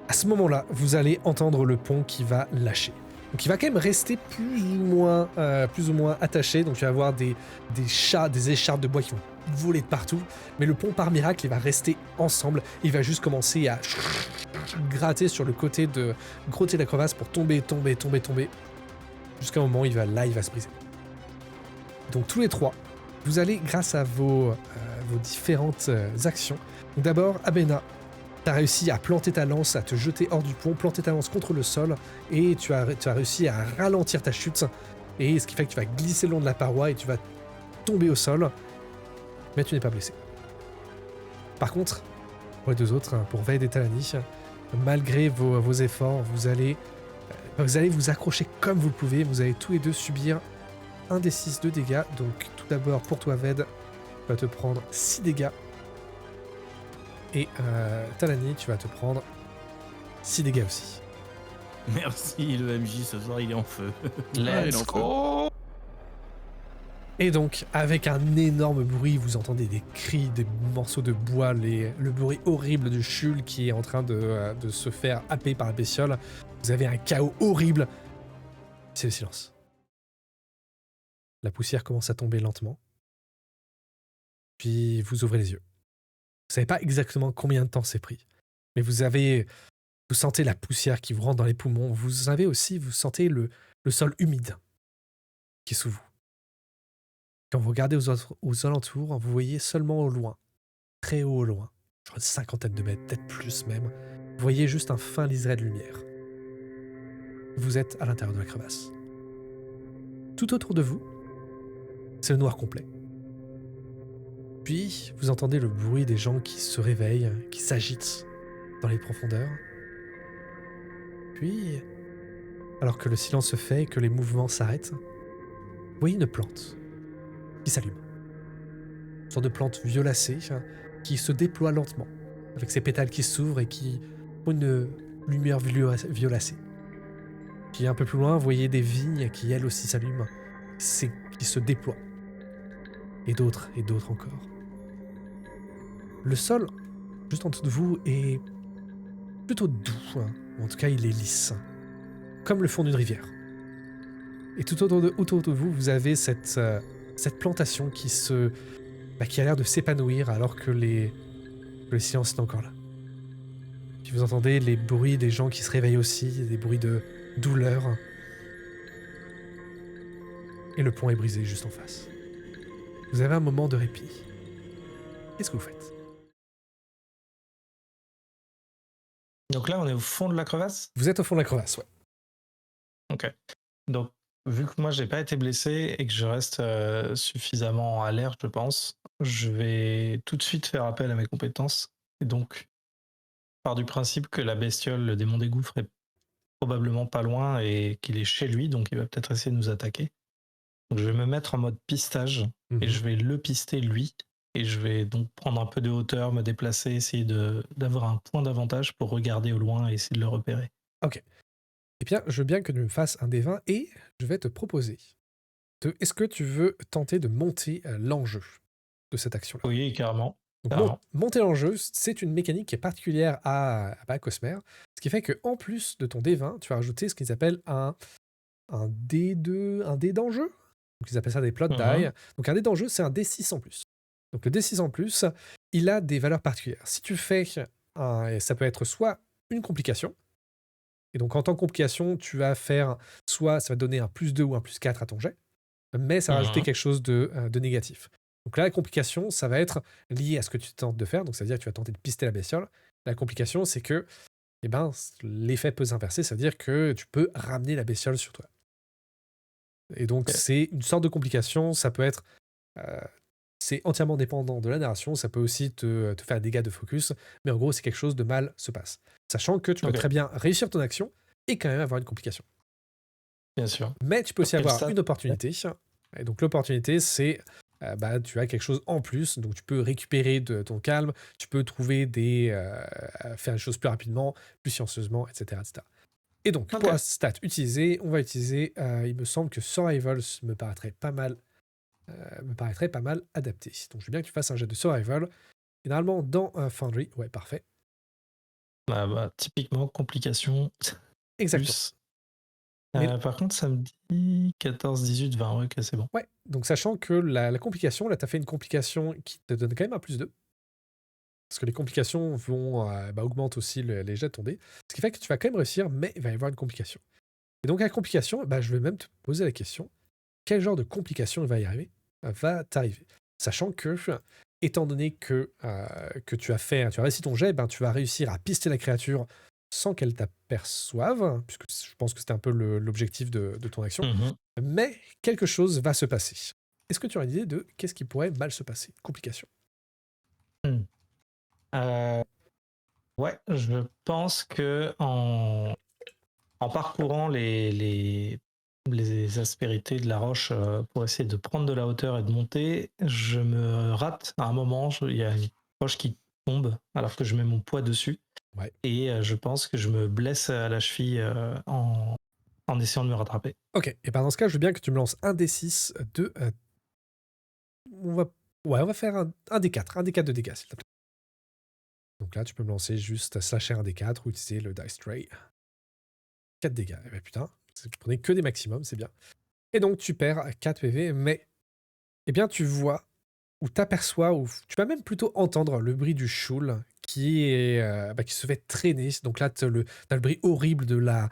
À ce moment-là, vous allez entendre le pont qui va lâcher. Donc il va quand même rester plus ou moins attaché. Donc tu vas avoir des écharpes de bois qui vont voler de partout. Mais le pont, par miracle, il va rester ensemble. Il va juste commencer à gratter sur le côté de la crevasse pour tomber. Jusqu'à un moment, il va se briser. Donc tous les trois, vous allez, grâce à vos différentes actions. Donc d'abord, Abena, tu as réussi à planter ta lance, à te jeter hors du pont, planter ta lance contre le sol, et tu as réussi à ralentir ta chute, et ce qui fait que tu vas glisser le long de la paroi et tu vas tomber au sol, mais tu n'es pas blessé. Par contre, pour les deux autres, pour Ved et Talani, malgré vos efforts, vous allez vous accrocher comme vous le pouvez, vous allez tous les deux subir un des 6 de dégâts. Donc tout d'abord pour toi Ved, tu vas te prendre 6 dégâts. Et Talani, tu vas te prendre 6 dégâts aussi. Merci, le MJ ce soir il est en feu. Let's go. Et donc, avec un énorme bruit, vous entendez des cris, des morceaux de bois, le bruit horrible de Shul qui est en train de se faire happer par la bestiole. Vous avez un chaos horrible. C'est le silence. La poussière commence à tomber lentement. Puis vous ouvrez les yeux. Vous savez pas exactement combien de temps c'est pris. Mais vous sentez la poussière qui vous rentre dans les poumons. Vous sentez le sol humide qui est sous vous. Quand vous regardez aux alentours, vous voyez seulement au loin, très haut au loin, genre une cinquantaine de mètres, peut-être plus même, vous voyez juste un fin liseré de lumière. Vous êtes à l'intérieur de la crevasse. Tout autour de vous, c'est le noir complet. Puis, vous entendez le bruit des gens qui se réveillent, qui s'agitent dans les profondeurs. Puis, alors que le silence se fait et que les mouvements s'arrêtent, vous voyez une plante qui s'allume. Une sorte de plante violacée qui se déploie lentement, avec ses pétales qui s'ouvrent et qui ont une lumière violacée. Puis un peu plus loin, vous voyez des vignes qui elles aussi s'allument, qui se déploient. Et d'autres encore. Le sol, juste en dessous de vous, est plutôt doux, ou en tout cas il est lisse, comme le fond d'une rivière. Et tout autour de vous, vous avez cette plantation qui a l'air de s'épanouir alors que le silence est encore là. Puis vous entendez les bruits des gens qui se réveillent aussi, des bruits de douleur. Et le pont est brisé juste en face. Vous avez un moment de répit. Qu'est-ce que vous faites? Donc là, on est au fond de la crevasse. Vous êtes au fond de la crevasse, ouais. Ok. Donc, vu que moi, j'ai pas été blessé et que je reste suffisamment alerte, je pense, je vais tout de suite faire appel à mes compétences. Et donc, part du principe que la bestiole, le démon des gouffres, est probablement pas loin et qu'il est chez lui, donc il va peut-être essayer de nous attaquer. Donc, je vais me mettre en mode pistage et je vais le pister lui. Et je vais donc prendre un peu de hauteur, me déplacer, essayer d'avoir un point d'avantage pour regarder au loin et essayer de le repérer. Ok. Eh bien, je veux bien que tu me fasses un des 20 et je vais te proposer est-ce que tu veux tenter de monter l'enjeu de cette action-là? Oui, carrément. Donc, monter l'enjeu, c'est une mécanique qui est particulière à Cosmer, ce qui fait qu'en plus de ton D20, tu vas rajouter ce qu'ils appellent un D2, un dé d'enjeu. Donc, ils appellent ça des plot die. Donc, un dé d'enjeu, c'est un D6 en plus. Donc, le D6 en plus, il a des valeurs particulières. Si tu fais, ça peut être soit une complication, et donc en tant que complication, tu vas faire soit ça va donner un +2 ou un +4 à ton jet, mais ça va rajouter quelque chose de négatif. Donc là, la complication, ça va être lié à ce que tu tentes de faire, donc c'est-à-dire que tu vas tenter de pister la bestiole. La complication, c'est que l'effet peut s'inverser, c'est-à-dire que tu peux ramener la bestiole sur toi. Et donc, c'est une sorte de complication, ça peut être... c'est entièrement dépendant de la narration, ça peut aussi te faire des dégâts de focus, mais en gros, c'est quelque chose de mal se passe. Sachant que tu peux très bien réussir ton action et quand même avoir une complication. Bien sûr. Mais tu peux aussi avoir une opportunité. Et donc, l'opportunité, c'est... tu as quelque chose en plus, donc tu peux récupérer de ton calme, tu peux trouver faire les choses plus rapidement, plus silencieusement, etc. Et donc, pour la stat utilisée, on va utiliser, il me semble que Survival me paraîtrait pas mal adapté. Donc, je veux bien que tu fasses un jet de Survival. Généralement, dans Foundry, ouais, parfait. Typiquement, complication. Exactement. Par contre, ça me dit 14, 18, 20. Ouais, ok, c'est bon. Ouais, donc sachant que la complication, là, tu as fait une complication qui te donne quand même un +2. Parce que les complications vont augmentent aussi les jets de ton dé. Ce qui fait que tu vas quand même réussir, mais il va y avoir une complication. Et donc, la complication, je vais même te poser la question, quel genre de complication va t'arriver? Sachant que, étant donné que tu as réussi ton jet, tu vas réussir à pister la créature sans qu'elle t'aperçoive, puisque je pense que c'était un peu l'objectif de ton action. Mais quelque chose va se passer. Est-ce que tu as une idée de qu'est-ce qui pourrait mal se passer? Complication. Ouais, je pense que en parcourant les aspérités de la roche pour essayer de prendre de la hauteur et de monter, je me rate à un moment. Il y a une roche qui tombe alors que je mets mon poids dessus. Ouais. Et je pense que je me blesse à la cheville en essayant de me rattraper. Ok, et dans ce cas, je veux bien que tu me lances un D6 de... on va faire un D4, un D4 de dégâts, s'il te plaît. Donc là, tu peux me lancer juste slasher un D4 ou utiliser le dice tray. 4 dégâts. Eh ben putain, vous prenez que des maximums, c'est bien. Et donc, tu perds 4 PV, mais tu vois, ou t'aperçois, ou tu vas même plutôt entendre le bruit du choul qui se fait traîner. Donc là, t'as le bruit horrible de la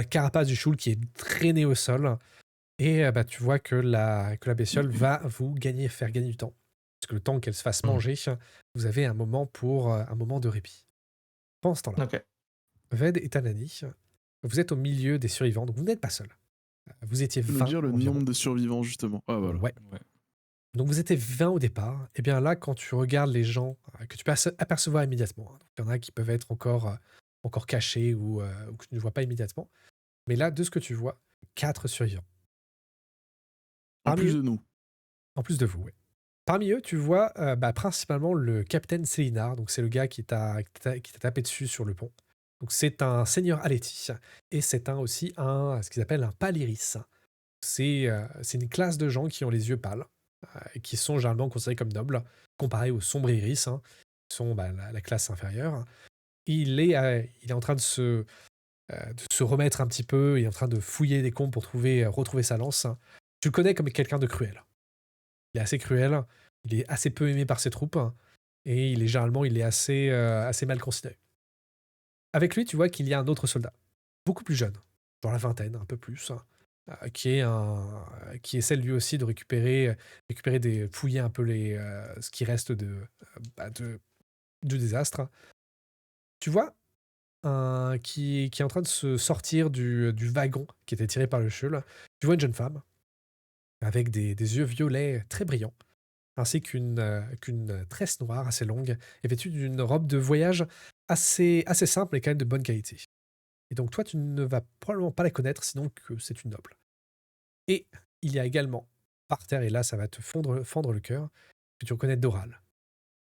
carapace du choul qui est traînée au sol. Et tu vois que la bestiole va vous faire gagner du temps. Parce que le temps qu'elle se fasse manger, vous avez un moment de répit. Pendant ce temps-là, Ved et Tanani, vous êtes au milieu des survivants, donc vous n'êtes pas seul. Vous étiez 20 nous dire le environ. nombre de survivants, justement. Ah, voilà. Ouais. Donc vous étiez 20 au départ. Et bien là, quand tu regardes les gens que tu peux apercevoir immédiatement, donc il y en a qui peuvent être encore cachés ou que tu ne vois pas immédiatement, Mais là, de ce que tu vois, 4 survivants. En Parmi plus eux, de nous. en plus de vous, ouais. Parmi eux, tu vois principalement le capitaine Célinard, donc c'est le gars qui t'a tapé dessus sur le pont. Donc c'est un seigneur Aletti, et c'est aussi ce qu'ils appellent un pâliris. C'est une classe de gens qui ont les yeux pâles, et qui sont généralement considérés comme nobles, comparé aux sombres iris, qui sont la classe inférieure. Il est en train de se remettre un petit peu, il est en train de fouiller des comptes pour retrouver sa lance. Tu le connais comme quelqu'un de cruel. Il est assez cruel, il est assez peu aimé par ses troupes, et il est assez mal considéré. Avec lui, tu vois qu'il y a un autre soldat, beaucoup plus jeune, dans la vingtaine, un peu plus, qui essaie lui aussi de fouiller un peu ce qui reste du désastre. Tu vois qui est en train de se sortir du wagon qui était tiré par le cheul. Tu vois une jeune femme avec des yeux violets très brillants, ainsi qu'une tresse noire assez longue, et vêtue d'une robe de voyage assez simple mais quand même de bonne qualité. Et donc toi, tu ne vas probablement pas la connaître, sinon que c'est une noble. Et il y a également, par terre, et là ça va te fendre le cœur, que tu reconnais Doral.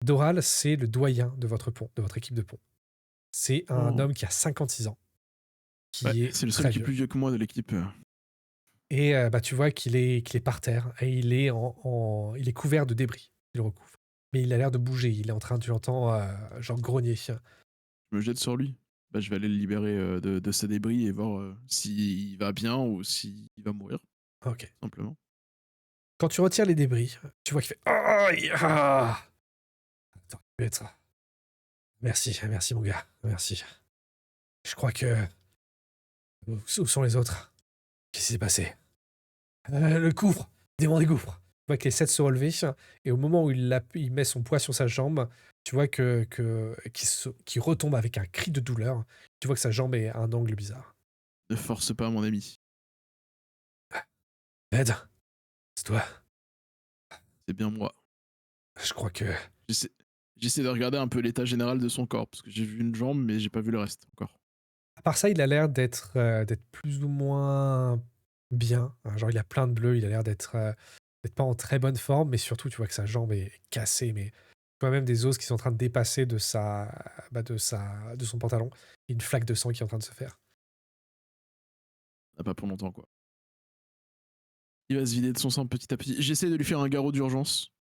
Doral, c'est le doyen de votre pont, de votre équipe de pont. C'est un Oh. homme qui a 56 ans, Ouais, qui est c'est le seul très qui est vieux. plus vieux que moi de l'équipe. Et tu vois qu'il est par terre et il est couvert de débris. Il le recouvre. Mais il a l'air de bouger. Il est en train, tu l'entends, genre grogner. Je me jette sur lui. Bah, je vais aller le libérer de ses débris et voir s'il va bien ou s'il va mourir, Ok. simplement. Quand tu retires les débris, tu vois qu'il fait aïe, ah. Attends, merci, merci mon gars, merci. Je crois que où sont les autres? Qu'est-ce qui s'est passé? Le gouffre, démon des gouffres. Tu vois qu'il essaie de se relever, et au moment où il met son poids sur sa jambe, tu vois qu'il retombe avec un cri de douleur. Tu vois que sa jambe est à un angle bizarre. Ne force pas, mon ami. Ed, c'est toi. C'est bien moi. Je crois que J'essaie j'essaie de regarder un peu l'état général de son corps, parce que j'ai vu une jambe, mais j'ai pas vu le reste encore. à part ça, il a l'air d'être plus ou moins bien, hein. Genre, il a plein de bleus, il a l'air d'être pas en très bonne forme, mais surtout, tu vois que sa jambe est cassée, mais tu vois même des os qui sont en train de dépasser de son pantalon. Une flaque de sang qui est en train de se faire. Ah, pas pour longtemps, quoi. Il va se vider de son sang petit à petit. J'essaie de lui faire un garrot d'urgence.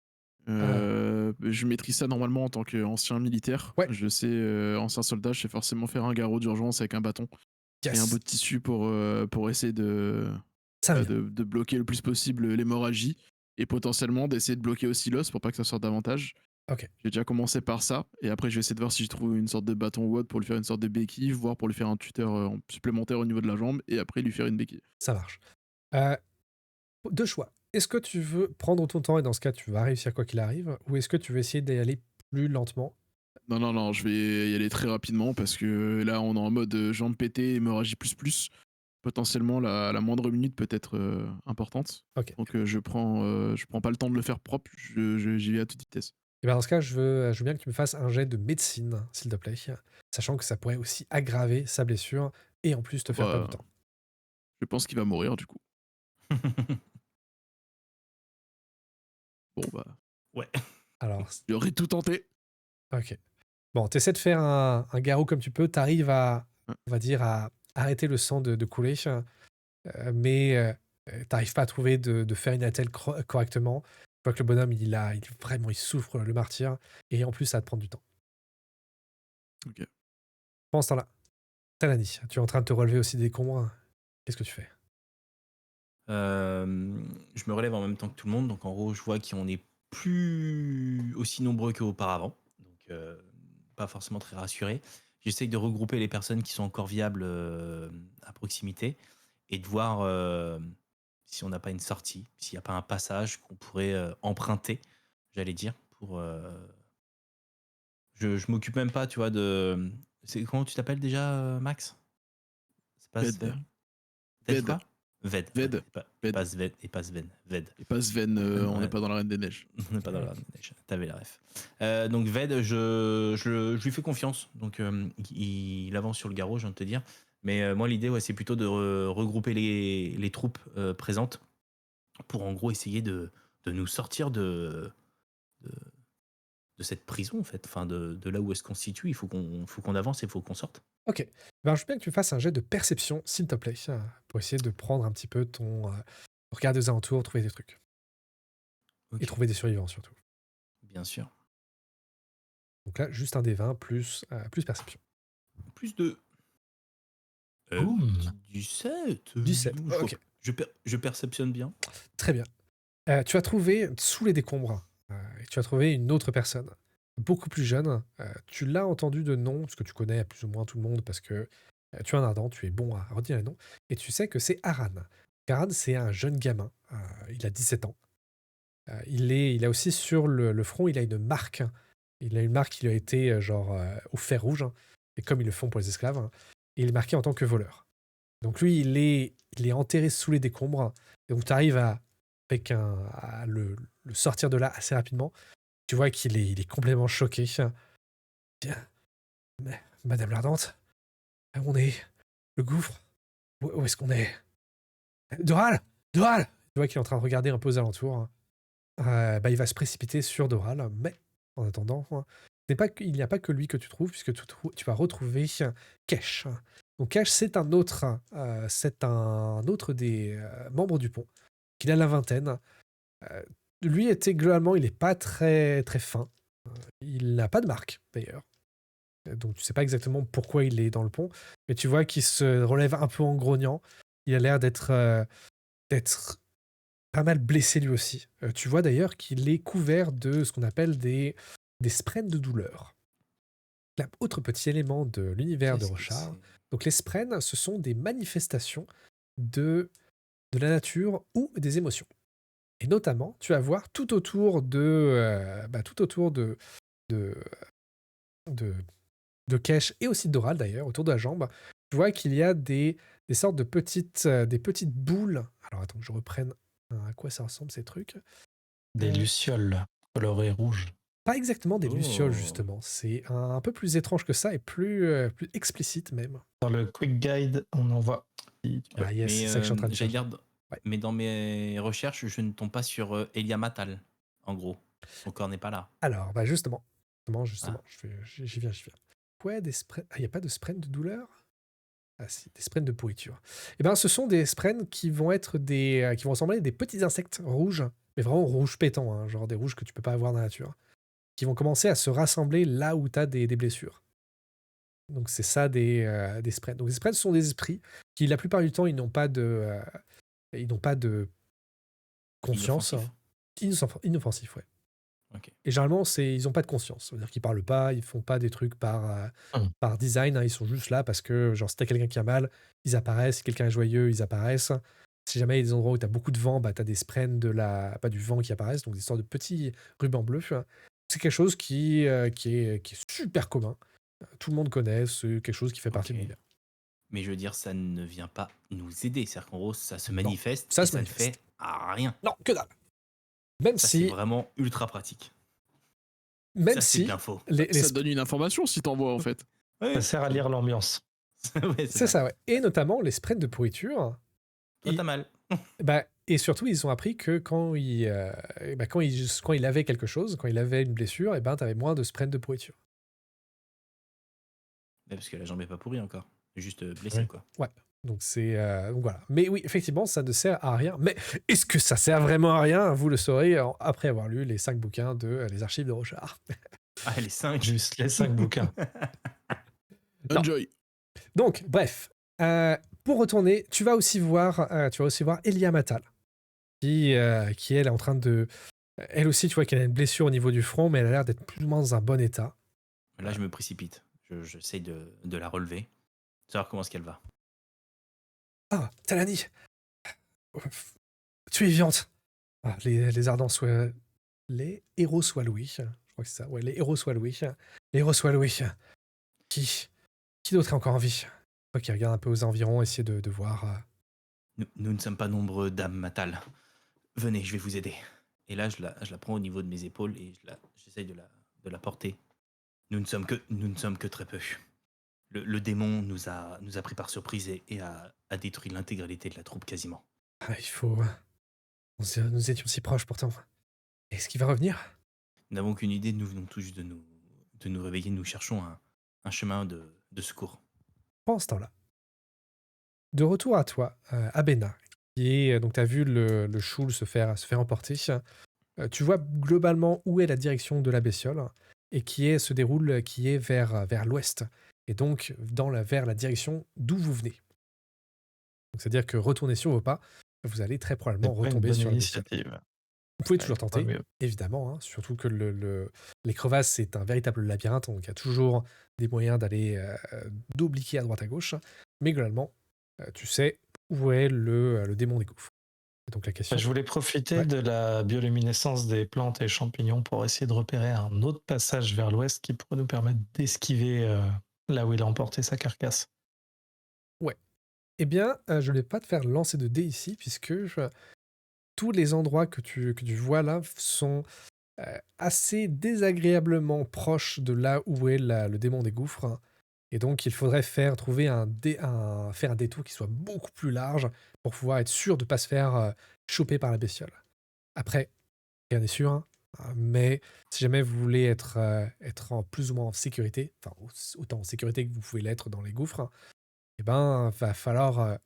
Ah, Je maîtrise ça normalement en tant qu'ancien militaire. ouais, Je sais, ancien soldat, je sais forcément faire un garrot d'urgence avec un bâton et un bout yes, de tissu pour essayer ça vient. de bloquer le plus possible l'hémorragie et potentiellement d'essayer de bloquer aussi l'os pour pas que ça sorte davantage. Ok, J'ai déjà commencé par ça et après je vais essayer de voir si je trouve une sorte de bâton ou autre pour lui faire une sorte de béquille, voire pour lui faire un tuteur supplémentaire au niveau de la jambe et après lui faire une béquille. ça marche. Euh, Deux choix. Est-ce que tu veux prendre ton temps et dans ce cas, tu vas réussir quoi qu'il arrive, ou est-ce que tu veux essayer d'y aller plus lentement? Non, non, non, je vais y aller très rapidement parce que là on est en mode jambe pétée, hémorragie plus. Potentiellement la moindre minute peut être importante. Ok. Donc je prends pas le temps de le faire propre, j'y vais à toute vitesse. Et ben dans ce cas, je veux bien que tu me fasses un jet de médecine, s'il te plaît, sachant que ça pourrait aussi aggraver sa blessure et en plus te faire perdre du Bah, temps. je pense qu'il va mourir du coup. Bon bah, Ouais. Alors, j'aurais tout tenté. ok. Bon, t'essaies de faire un garrot comme tu peux, t'arrives Ouais. on va dire, à arrêter le sang de couler, mais t'arrives pas à trouver de faire une attelle correctement. Tu vois que le bonhomme, vraiment, il souffre le martyr, et en plus, ça va te prendre du temps. Ok. Pendant ce temps-là, Talani, tu es en train de te relever aussi des combres. Qu'est-ce que tu fais? Je me relève en même temps que tout le monde, donc en gros, je vois qu'on est plus aussi nombreux qu'auparavant, donc pas forcément très rassuré. J'essaye de regrouper les personnes qui sont encore viables à proximité et de voir si on n'a pas une sortie, s'il n'y a pas un passage qu'on pourrait emprunter, j'allais dire, pour. Je m'occupe même pas, tu vois, de. Comment tu t'appelles déjà, Max? C'est pas Ved. Sven. T'as dit Ved. quoi? Ved. Ved. Et Ved. pas Sven. Et pas Sven. Ved. Et pas Sven, on n'est Ouais. pas dans la Reine des Neiges. On n'est pas dans la neige. T'avais la ref. Donc Ved, je lui fais confiance. Donc il avance sur le garrot, je viens de te dire. Mais moi, l'idée, ouais, c'est plutôt de regrouper les troupes présentes pour en gros essayer de nous sortir de, de cette prison, en fait. Enfin, de là où est-ce qu'on se situe. Faut qu'on avance et il faut qu'on sorte. Ok. Ben, je veux bien que tu fasses un jet de perception, s'il te plaît, pour essayer de prendre un petit peu ton... regarder aux alentours, trouver des trucs. Ok, Et trouver des survivants, surtout. bien sûr. Donc là, juste un des 20 plus perception. Plus de... Boum. Du 7. 17, ok. Je perceptionne bien. Très bien. Tu as trouvé, sous les décombres, tu as trouvé une autre personne, beaucoup plus jeune. Tu l'as entendu de nom, parce que tu connais plus ou moins tout le monde, parce que tu es un ardent, tu es bon à redire les noms, et tu sais que c'est Aran. Aran, c'est un jeune gamin, il a 17 ans. Il a aussi sur le front, il a une marque. Il a une marque qui lui a été au fer rouge, hein, et comme ils le font pour les esclaves, hein, et il est marqué en tant que voleur. Donc lui, il est enterré sous les décombres, et donc tu arrives à le sortir de là assez rapidement. Tu vois il est complètement choqué. Tiens, mais, Madame l'Ardente, on est le gouffre. Où est-ce qu'on est? Doral! Doral! Tu vois qu'il est en train de regarder un peu aux alentours. Il va se précipiter sur Doral, mais en attendant, il n'y a pas que lui que tu trouves, puisque tu vas retrouver Kesh. Donc Kesh, c'est un autre des membres du pont, qu'il a la vingtaine. Lui, globalement, il n'est pas très, très fin. Il n'a pas de marque, d'ailleurs. Donc tu sais pas exactement pourquoi il est dans le pont, mais tu vois qu'il se relève un peu en grognant. Il a l'air d'être pas mal blessé lui aussi. Tu vois d'ailleurs qu'il est couvert de ce qu'on appelle des sprains de douleur. Autre petit élément de l'univers de Qu'est-ce que Rochard. c'est? Donc les sprains, ce sont des manifestations de la nature ou des émotions. Et notamment, tu vas voir tout autour de, de Kesh et aussi d'Oral d'ailleurs, autour de la jambe, tu vois qu'il y a des sortes des petites boules. Alors attends que je reprenne à quoi ça ressemble ces trucs. Des lucioles colorées rouges. Pas exactement des lucioles, Oh. justement. C'est un peu plus étrange que ça et plus explicite même. Dans le Quick Guide, on en voit. Ah yes, c'est ça que je suis en train de j'allais chercher. dire, Ouais. mais dans mes recherches, je ne tombe pas sur Elia Matal, en gros. Son corps n'est pas là. Alors, justement, Ah. j'y viens. Ouais, des sprains. Ah, il n'y a pas de sprains de douleur? Ah si, des sprains de pourriture. Eh bien, ce sont des sprains qui vont être qui vont ressembler à des petits insectes rouges, mais vraiment rouges pétants, hein, genre des rouges que tu peux pas avoir dans la nature, qui vont commencer à se rassembler là où tu as des blessures. Donc c'est ça des sprains. Donc les sprains sont des esprits qui, la plupart du temps, ils n'ont pas de conscience. Inoffensif, ouais. Ok. Et généralement, ils n'ont pas de conscience. Ça veut dire qu'ils parlent pas, ils font pas des trucs par design, hein, ils sont juste là parce que, genre, si t'as quelqu'un qui a mal, ils apparaissent. Si quelqu'un est joyeux, ils apparaissent. Si jamais il y a des endroits où t'as beaucoup de vent, t'as des sprains pas du vent qui apparaissent, donc des sortes de petits rubans bleus. C'est quelque chose qui est super commun. Tout le monde connaît, c'est quelque chose qui fait partie de Ok. l'univers. Mais je veux dire, ça ne vient pas nous aider. C'est-à-dire qu'en gros, ça se Non, manifeste ça et se ça ne manifeste. fait rien. Non, que dalle. Même Ça, c'est si, vraiment ultra pratique. même Ça, c'est si, bien faux. Ça te donne une information si t'envoies en fait. Ça sert à lire l'ambiance. Ouais, c'est ça, ouais. Et notamment les sprains de pourriture. Toi, t'as mal. Et surtout, ils ont appris que quand il avait quelque chose, quand il avait une blessure, t'avais moins de sprains de pourriture. Ouais, parce que la jambe est pas pourrie encore. Juste blessée, Oui. quoi. Ouais. Donc donc voilà. Mais oui, effectivement, ça ne sert à rien. Mais est-ce que ça sert vraiment à rien? Vous le saurez après avoir lu les 5 bouquins de les archives de Rochard. Ah, les 5. Juste les 5 bouquins. Non. Enjoy. Donc, bref. Pour retourner, tu vas aussi voir Elia Matal, qui elle est en train de... Elle aussi, tu vois qu'elle a une blessure au niveau du front, mais elle a l'air d'être plus ou moins dans un bon état. Là, je me précipite. J'essaye de la relever. Savoir comment est-ce qu'elle va. Ah, Talani, tu es vivante. Ah, les ardents soient... Les héros soient loués. Je crois que c'est ça. Ouais, les héros soient loués. Les héros soient loués. Qui d'autre est encore en vie? Toi qui regarde un peu aux environs, essayer de voir... Nous ne sommes pas nombreux, dame Matal. Venez, je vais vous aider. Et là, je la prends au niveau de mes épaules et j'essaye de la porter. Nous ne sommes que très peu. le démon nous a pris par surprise et a détruit l'intégralité de la troupe quasiment. Ah, il faut. Nous étions si proches pourtant. Est-ce qu'il va revenir? Nous n'avons qu'une idée, nous venons tout juste de nous réveiller, nous cherchons un chemin de secours. Pendant ce temps-là, de retour à toi, Abena, qui est. Donc, tu as vu le Shul se faire emporter. Tu vois globalement où est la direction de la bestiole et se déroule qui est vers l'ouest. Et donc, vers la direction d'où vous venez. Donc, c'est-à-dire que retourner sur vos pas, vous allez très probablement C'est pas une retomber bonne sur la bestiole. initiative. Vous pouvez Ouais, toujours pas tenter, mieux. évidemment, hein, surtout que les crevasses, c'est un véritable labyrinthe, donc il y a toujours des moyens d'aller d'obliquer à droite à gauche, mais globalement, tu sais où est le démon des gouffres. Et donc la question, Je voulais profiter Ouais. de la bioluminescence des plantes et champignons pour essayer de repérer un autre passage vers l'ouest qui pourrait nous permettre d'esquiver là où il a emporté sa carcasse. eh bien, je ne vais pas te faire lancer de dés ici, puisque tous les endroits que tu vois là sont assez désagréablement proches de là où est le démon des gouffres, hein. Et donc, il faudrait faire un détour qui soit beaucoup plus large pour pouvoir être sûr de ne pas se faire choper par la bestiole. Après, rien n'est sûr, hein, mais si jamais vous voulez être en plus ou moins en sécurité, enfin autant en sécurité que vous pouvez l'être dans les gouffres, eh ben, va falloir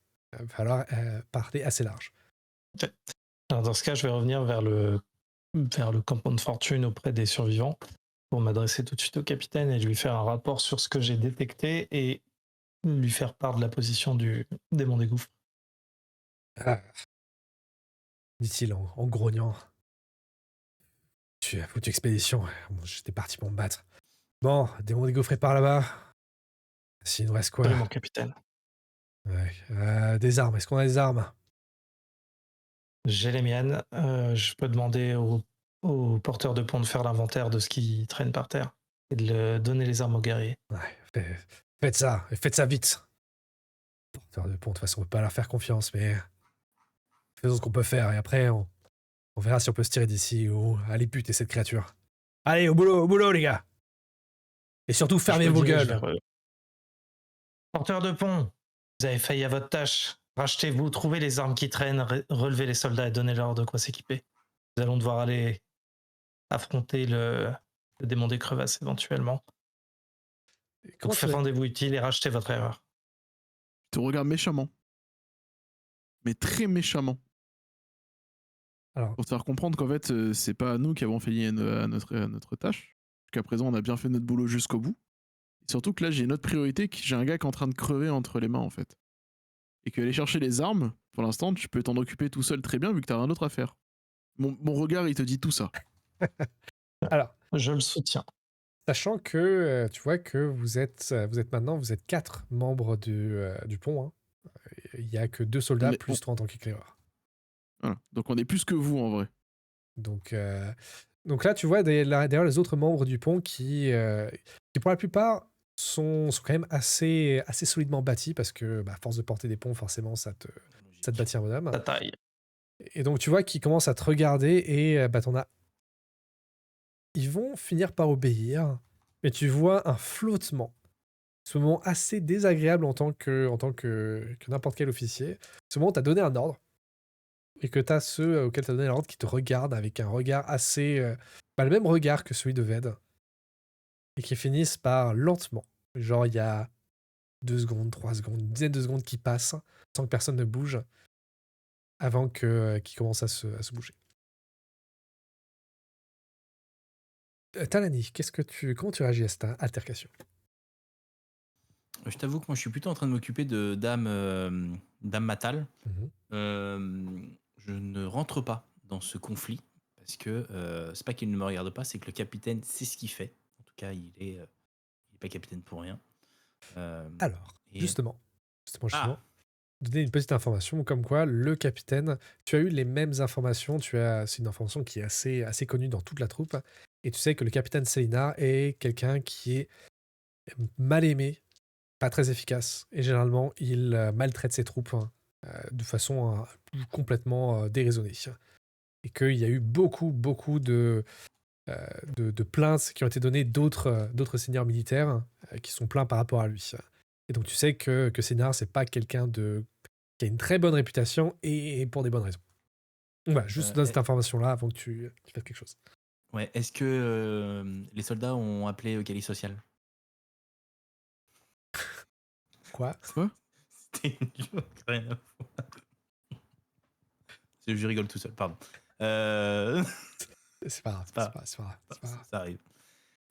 parler assez large. Alors, dans ce cas, je vais revenir vers le campement de fortune auprès des survivants pour m'adresser tout de suite au capitaine et lui faire un rapport sur ce que j'ai détecté et lui faire part de la position du démon des gouffres. Ah, dit-il en grognant. Foutue expédition, j'étais parti pour me battre. Bon, démon des gouffres est par là-bas. S'il nous reste quoi? Salut mon capitaine. Ouais. Des armes, est-ce qu'on a des armes? J'ai les miennes. Je peux demander au porteur de pont de faire l'inventaire de ce qui traîne par terre et de donner les armes aux guerriers. Ouais, faites ça, et faites ça vite. Porteur de pont, de toute façon, on peut pas leur faire confiance, mais faisons ce qu'on peut faire, et après, on verra si on peut se tirer d'ici ou aller buter cette créature. Allez, au boulot, les gars! Et surtout, fermez Je me vos dirige gueules! vers eux. Porteur de pont, vous avez failli à votre tâche. Rachetez-vous, trouvez les armes qui traînent, relevez les soldats et donnez-leur de quoi s'équiper. Nous allons devoir aller affronter le démon des crevasses éventuellement. Comment Donc faites tu... rendez-vous utile et rachetez votre erreur. Je te regarde méchamment. Mais très méchamment. Alors, Pour te faire comprendre qu'en fait, c'est pas nous qui avons failli à notre tâche. Jusqu'à présent, on a bien fait notre boulot jusqu'au bout. Et surtout que là, j'ai une autre priorité, j'ai un gars qui est en train de crever entre les mains, en fait. Et qu'aller chercher les armes, pour l'instant, tu peux t'en occuper tout seul très bien, vu que t'as rien d'autre à faire. Mon regard, il te dit tout ça. alors, Je le soutiens. sachant que tu vois que vous êtes 4 membres du pont, hein. Il n'y a que 2 soldats On est- plus 3 en tant qu'éclaireur. Voilà. Donc on est plus que vous, en vrai. Donc là, tu vois d'ailleurs les autres membres du pont qui pour la plupart sont quand même assez solidement bâtis parce que à force de porter des ponts, forcément, ça te bâtit un bonhomme. Ta taille. Et donc tu vois qu'ils commencent à te regarder et t'en as. Ils vont finir par obéir, mais tu vois un flottement. Ce moment assez désagréable en tant que n'importe quel officier. Ce moment, tu as donné un ordre. Et que tu as ceux auxquels tu as donné l'ordre qui te regardent avec un regard assez. Le même regard que celui de Ved. Et qui finissent par lentement. Genre, il y a 2 secondes, 3 secondes, une dizaine de secondes qui passent sans que personne ne bouge avant qu'ils commencent à se bouger. Talani, comment tu réagis à cette altercation? Je t'avoue que moi, je suis plutôt en train de m'occuper de Dame Matal. Mhm. Je ne rentre pas dans ce conflit parce que c'est pas qu'il ne me regarde pas, c'est que le capitaine sait ce qu'il fait. En tout cas, il est pas capitaine pour rien. Alors, et- justement, Ah, donner une petite information comme quoi le capitaine, tu as eu les mêmes informations, c'est une information qui est assez connue dans toute la troupe, et tu sais que le capitaine Selinar est quelqu'un qui est mal aimé, pas très efficace, et généralement il maltraite ses troupes de façon complètement déraisonnée. Et qu'il y a eu beaucoup de plaintes qui ont été données d'autres seigneurs militaires qui sont plaints par rapport à lui. Et donc tu sais que Sénard, c'est pas quelqu'un qui a une très bonne réputation et pour des bonnes raisons. Donc voilà, juste donne cette information-là avant que tu fasses quelque chose. Ouais, est-ce que les soldats ont appelé Cali Social? Quoi? C'était une joke, rien à voir. Je rigole tout seul, pardon. C'est pas grave. Ça arrive.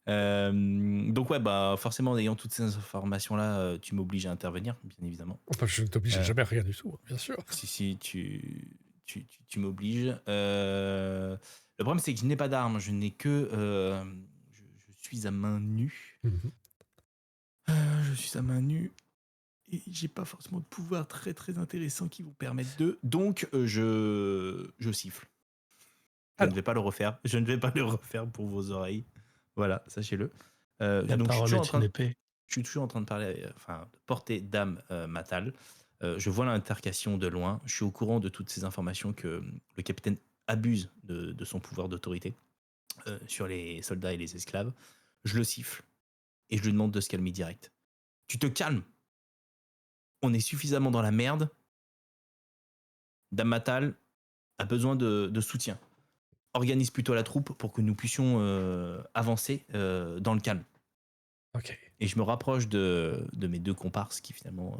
Donc ouais, bah forcément, en ayant toutes ces informations-là, tu m'obliges à intervenir, bien évidemment. Enfin, je ne t'oblige à jamais rien du tout, bien sûr. Si, tu m'obliges. Le problème, c'est que je n'ai pas d'armes. Je n'ai que... je suis à main nue. Je suis à main nue. Et j'ai pas forcément de pouvoir très très intéressant qui vous permettent de... Donc, je siffle. Je ne vais pas le refaire. Je ne vais pas le refaire pour vos oreilles. Voilà, sachez-le. La donc parole est une épée. je suis toujours en train de parler, de porter Dame Matal. Je vois l'intercation de loin. Je suis au courant de toutes ces informations que le capitaine abuse de son pouvoir d'autorité sur les soldats et les esclaves. Je le siffle et je lui demande de se calmer direct. Tu te calmes. On est suffisamment dans la merde. Dame Matal a besoin de soutien. Organise plutôt la troupe pour que nous puissions avancer dans le calme. Ok. Et je me rapproche de mes deux comparses qui finalement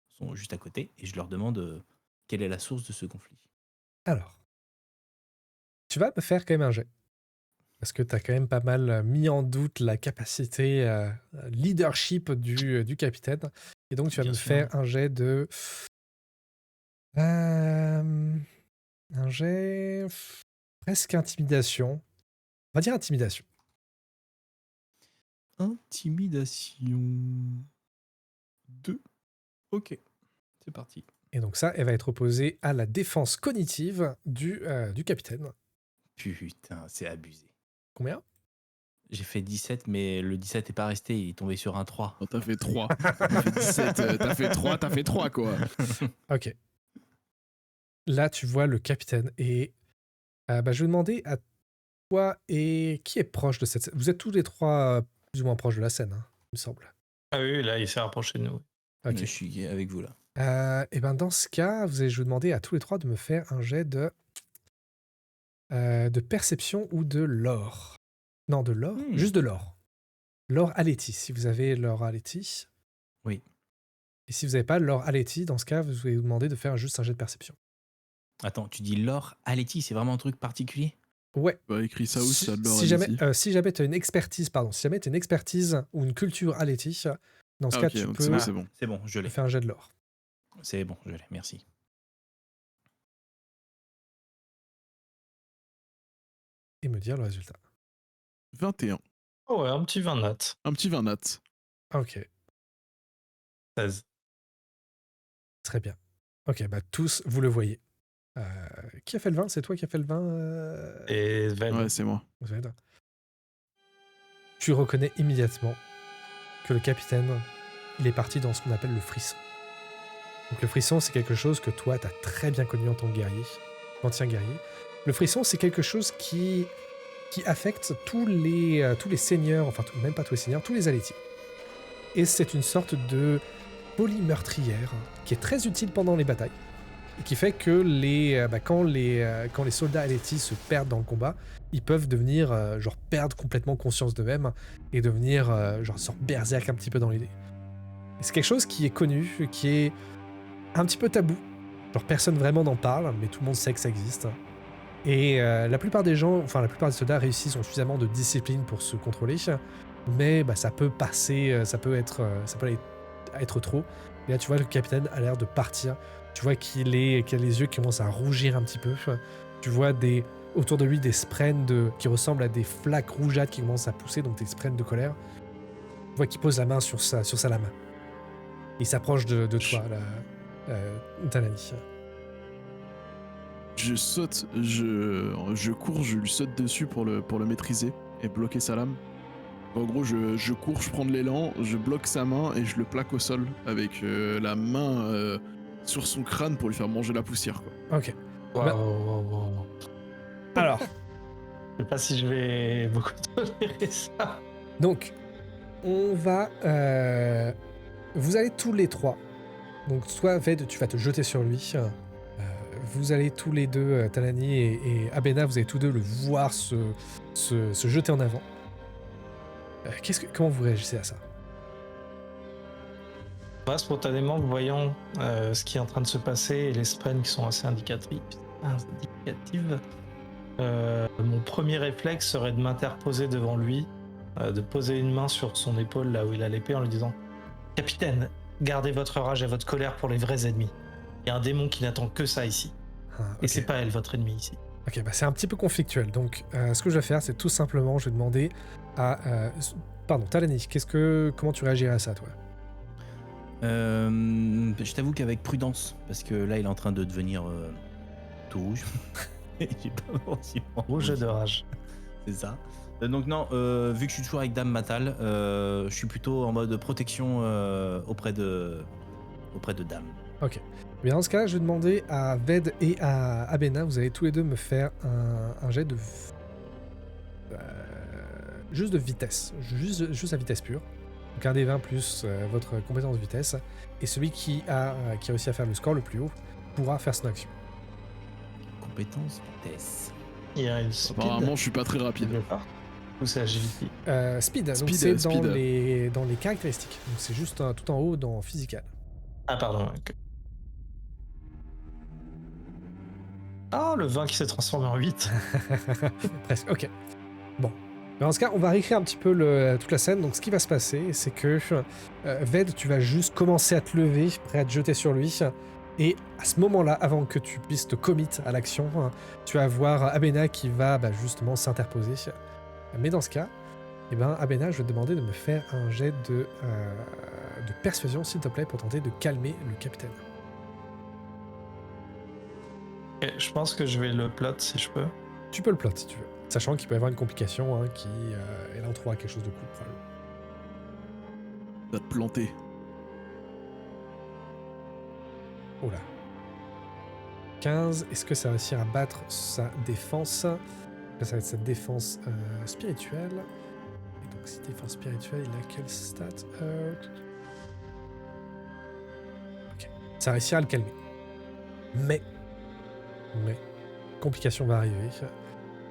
sont juste à côté et je leur demande quelle est la source de ce conflit. Alors, tu vas me faire quand même un jet. Parce que tu as quand même pas mal mis en doute la capacité leadership du capitaine. Et donc, tu vas Bien me sûr. faire un jet de... un jet... presque intimidation. On va dire intimidation. Intimidation 2. Ok, c'est parti. Et donc ça, elle va être opposée à la défense cognitive du capitaine. Putain, c'est abusé. Combien? J'ai fait 17, mais le 17 n'est pas resté, il est tombé sur un 3. Oh, t'as fait 3. T'as fait 17, t'as fait 3, quoi. Ok. Là, tu vois le capitaine et... je vais demander à toi et qui est proche de cette scène. Vous êtes tous les trois plus ou moins proches de la scène, hein, il me semble. Ah oui, là, il s'est rapproché de nous. Ok. Je suis avec vous là. Et ben dans ce cas, je vais demander à tous les trois de me faire un jet de perception ou de lore. Non, de lore. Juste de lore. Lore Alethi, si vous avez lore Alethi. Oui. Et si vous n'avez pas lore Alethi, dans ce cas, vous allez vous demander de faire juste un jet de perception. Attends, tu dis lore Alethi, c'est vraiment un truc particulier? Ouais. Bah, écris ça où, ça, lore si jamais tu as une expertise, ou une culture Alethi, dans ce cas, tu peux c'est bon. C'est bon, je l'ai. faire un jet de lore. C'est bon, je l'ai, merci. Et me dire le résultat. 21. Oh ouais, un petit 20 nat. Un petit 20 nat. Ok, 16. très bien. Ok, bah tous, vous le voyez. Qui a fait le 20? C'est toi qui as fait le 20 Et Sven. Ouais, c'est moi. Sven. Tu reconnais immédiatement que le capitaine, il est parti dans ce qu'on appelle le frisson. Donc le frisson, c'est quelque chose que toi, tu as très bien connu en tant que guerrier, ancien guerrier. Le frisson, c'est quelque chose qui affecte tous les seigneurs, enfin même pas tous les seigneurs, tous les Alethi. Et c'est une sorte de polymeurtrière qui est très utile pendant les batailles. Et qui fait que quand les soldats Alethi se perdent dans le combat, ils peuvent devenir, perdre complètement conscience d'eux-mêmes et devenir, sorte berserk un petit peu dans l'idée. Et c'est quelque chose qui est connu, qui est un petit peu tabou. Personne vraiment n'en parle, mais tout le monde sait que ça existe. Et la plupart des soldats réussissent, ont suffisamment de discipline pour se contrôler, mais ça peut passer, ça peut être trop. Et là, tu vois, le capitaine a l'air de partir. Tu vois qu'il a les yeux qui commencent à rougir un petit peu. Tu vois autour de lui des sprains qui ressemblent à des flaques rougeâtres qui commencent à pousser, donc des sprains de colère. Tu vois qu'il pose la main sur sa lame. Il s'approche de toi, Tanani. Je saute, je cours, je lui saute dessus pour le maîtriser et bloquer sa lame. En gros, je cours, je prends de l'élan, je bloque sa main et je le plaque au sol avec la main sur son crâne pour lui faire manger la poussière, quoi. Ok. Wow. Alors. Je sais pas si je vais beaucoup tolérer ça. Donc, on va vous allez tous les trois. Donc, soit Ved, tu vas te jeter sur lui. Vous allez tous les deux, Talani et Abena, vous allez tous deux le voir se jeter en avant. Comment vous réagissez à ça? Moi, spontanément, voyant ce qui est en train de se passer et les sprains qui sont assez indicatives, mon premier réflexe serait de m'interposer devant lui, de poser une main sur son épaule là où il a l'épée en lui disant « Capitaine, gardez votre rage et votre colère pour les vrais ennemis. Il y a un démon qui n'attend que ça ici. Et c'est pas elle votre ennemi ici. » Ok, bah c'est un petit peu conflictuel. Donc, ce que je vais faire, c'est tout simplement, je vais demander à... pardon, Talani, comment tu réagirais à ça, toi? Je t'avoue qu'avec prudence, parce que là il est en train de devenir tout rouge. J'ai pas forcément Rouge de rage. C'est ça. Donc non, vu que je suis toujours avec Dame Matal, je suis plutôt en mode protection auprès de Dame. Ok. Bien, dans ce cas-là, je vais demander à Ved et à Abena, vous allez tous les deux me faire un jet de... juste de vitesse. Juste à vitesse pure. Donc un des 20 plus votre compétence de vitesse. Et celui qui a réussi à faire le score le plus haut pourra faire son action. Compétence, vitesse. Il y a une speed. Apparemment, je suis pas très rapide. Ou c'est agility? Speed, donc Speed, c'est speed. dans les caractéristiques. Donc c'est juste tout en haut dans physical. Ah pardon. Ok. Ah, le 20 qui s'est transformé en 8. Presque, ok. Bon. Mais dans ce cas, on va réécrire un petit peu toute la scène. Donc ce qui va se passer, c'est que Ved, tu vas juste commencer à te lever, prêt à te jeter sur lui. Et à ce moment-là, avant que tu puisses te commit à l'action, tu vas voir Abena qui va justement s'interposer. Mais dans ce cas, Abena, je vais te demander de me faire un jet de persuasion, s'il te plaît, pour tenter de calmer le capitaine. Okay, je pense que je vais le plot si je peux. Tu peux le plot si tu veux. Sachant qu'il peut y avoir une complication et là on trouvera quelque chose de cool, probablement. Va te planter. Oula. 15, est-ce que ça va réussir à battre sa défense? Là, ça va être sa défense spirituelle. Et donc, si défense spirituelle, il a quelle stat? Ok. Ça va réussir à le calmer. Mais, complication va arriver.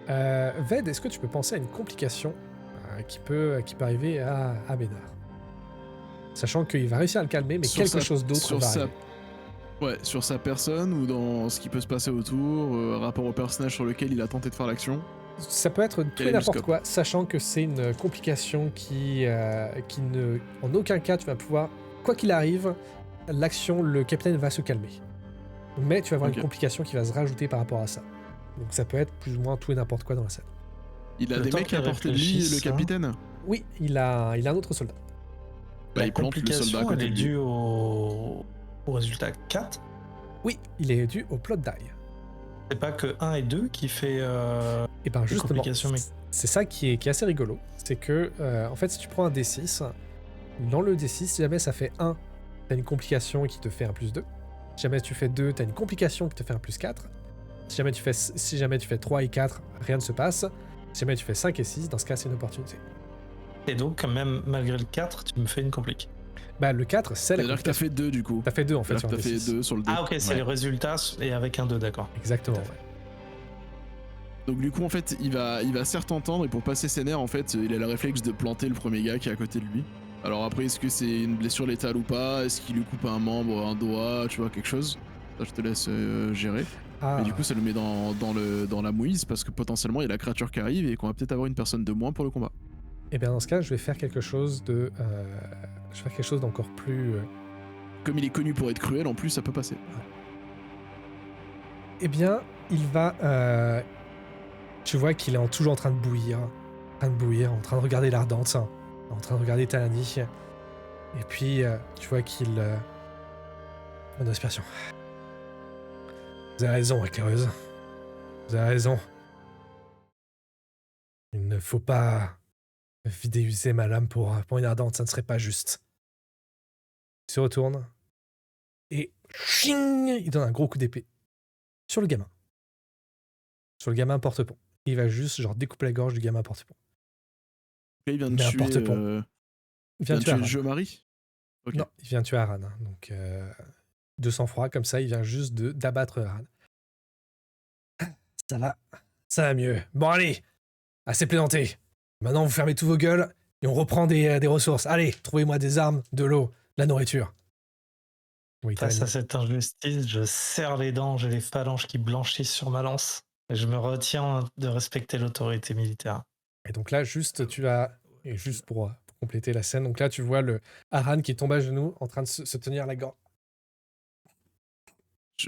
Ved, est-ce que tu peux penser à une complication qui peut arriver à Bénard? Sachant qu'il va réussir à le calmer, mais quelque chose d'autre va arriver. Ouais, sur sa personne ou dans ce qui peut se passer autour, rapport au personnage sur lequel il a tenté de faire l'action. Ça peut être tout et n'importe quoi, sachant que c'est une complication qui ne... En aucun cas, tu vas pouvoir... Quoi qu'il arrive, l'action, le capitaine va se calmer. Mais tu vas avoir une complication qui va se rajouter par rapport à ça. Donc ça peut être plus ou moins tout et n'importe quoi dans la scène. Il a des mecs à portée de lui, le capitaine? Oui, il a un autre soldat. La il plante le soldat à côté de lui. Elle est due au résultat 4? Oui, il est dû au plot die. C'est pas que 1 et 2 qui fait et justement, c'est ça qui est assez rigolo. C'est que, en fait, si tu prends un D6, dans le D6, si jamais ça fait 1, t'as une complication qui te fait un plus 2. Si jamais tu fais 2, t'as une complication qui te fait un plus 4. Si jamais tu fais 3 et 4, rien ne se passe. Si jamais tu fais 5 et 6, dans ce cas, c'est une opportunité. Et donc, quand même, malgré le 4, tu me fais une complique. Le 4, c'est la complication. C'est-à-dire que t'as fait 2 du coup. T'as fait 2 en fait sur le D6. T'as fait 2 sur le D6. Ah ok, c'est les résultats et avec un 2, d'accord. Exactement. Donc du coup en fait il va certes entendre et pour passer ses nerfs en fait il a le réflexe de planter le premier gars qui est à côté de lui. Alors après est-ce que c'est une blessure létale ou pas? Est-ce qu'il lui coupe un membre, un doigt, tu vois quelque chose? Ça je te laisse gérer. Mais du coup ça le met dans la mouise parce que potentiellement il y a la créature qui arrive et qu'on va peut-être avoir une personne de moins pour le combat. Et bien dans ce cas je vais faire quelque chose de... d'encore plus... Comme il est connu pour être cruel en plus ça peut passer. Eh bien il va... Tu vois qu'il est toujours en train de bouillir, en train de regarder l'Ardente, en train de regarder Talani. Et puis, tu vois qu'il... Bonne respiration. Vous avez raison, éclaireuse. Vous avez raison. Il ne faut pas vidéuser ma lame pour une Ardente, ça ne serait pas juste. Il se retourne et... Ching, il donne un gros coup d'épée sur le gamin. Sur le gamin porte-pont. Il va juste découper la gorge du gamin porte-pont. Il vient de tuer... Il vient de tuer le Jomari. Ok. Non, il vient tuer Aran. Donc, de sang-froid, comme ça, il vient juste d'abattre Aran. Ça va. Ça va mieux. Bon, allez. Assez plaisanté. Maintenant, vous fermez tous vos gueules et on reprend des ressources. Allez, trouvez-moi des armes, de l'eau, de la nourriture. Oui, Face à Talani. cette injustice, je serre les dents, j'ai les phalanges qui blanchissent sur ma lance. Et je me retiens de respecter l'autorité militaire. Et donc là, juste, tu as... Et juste pour compléter la scène, donc là, tu vois le Aran qui tombe à genoux, en train de se tenir la gorge.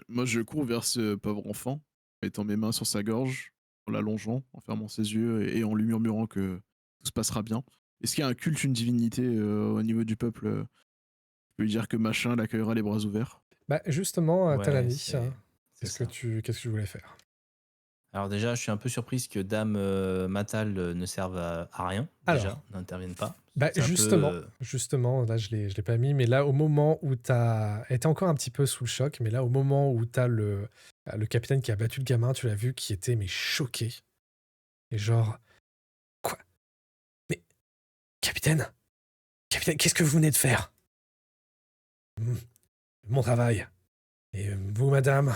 Moi, je cours vers ce pauvre enfant, mettant mes mains sur sa gorge, en l'allongeant, en fermant ses yeux et en lui murmurant que tout se passera bien. Est-ce qu'il y a un culte, une divinité au niveau du peuple Je peux lui dire que machin l'accueillera les bras ouverts. Bah, justement, Ouais, Talani, c'est qu'est-ce que ça. qu'est-ce que tu voulais faire? Alors déjà, je suis un peu surprise que Dame Matal ne serve à rien. Alors, Déjà, n'intervienne pas. bah C'est un peu. justement, là je l'ai pas mis, mais là au moment où elle était encore un petit peu sous le choc, mais là au moment où t'as le capitaine qui a battu le gamin, tu l'as vu qui était mais choqué. Et genre, quoi? Mais capitaine, qu'est-ce que vous venez de faire? Hmm, Mon travail. Et vous, madame,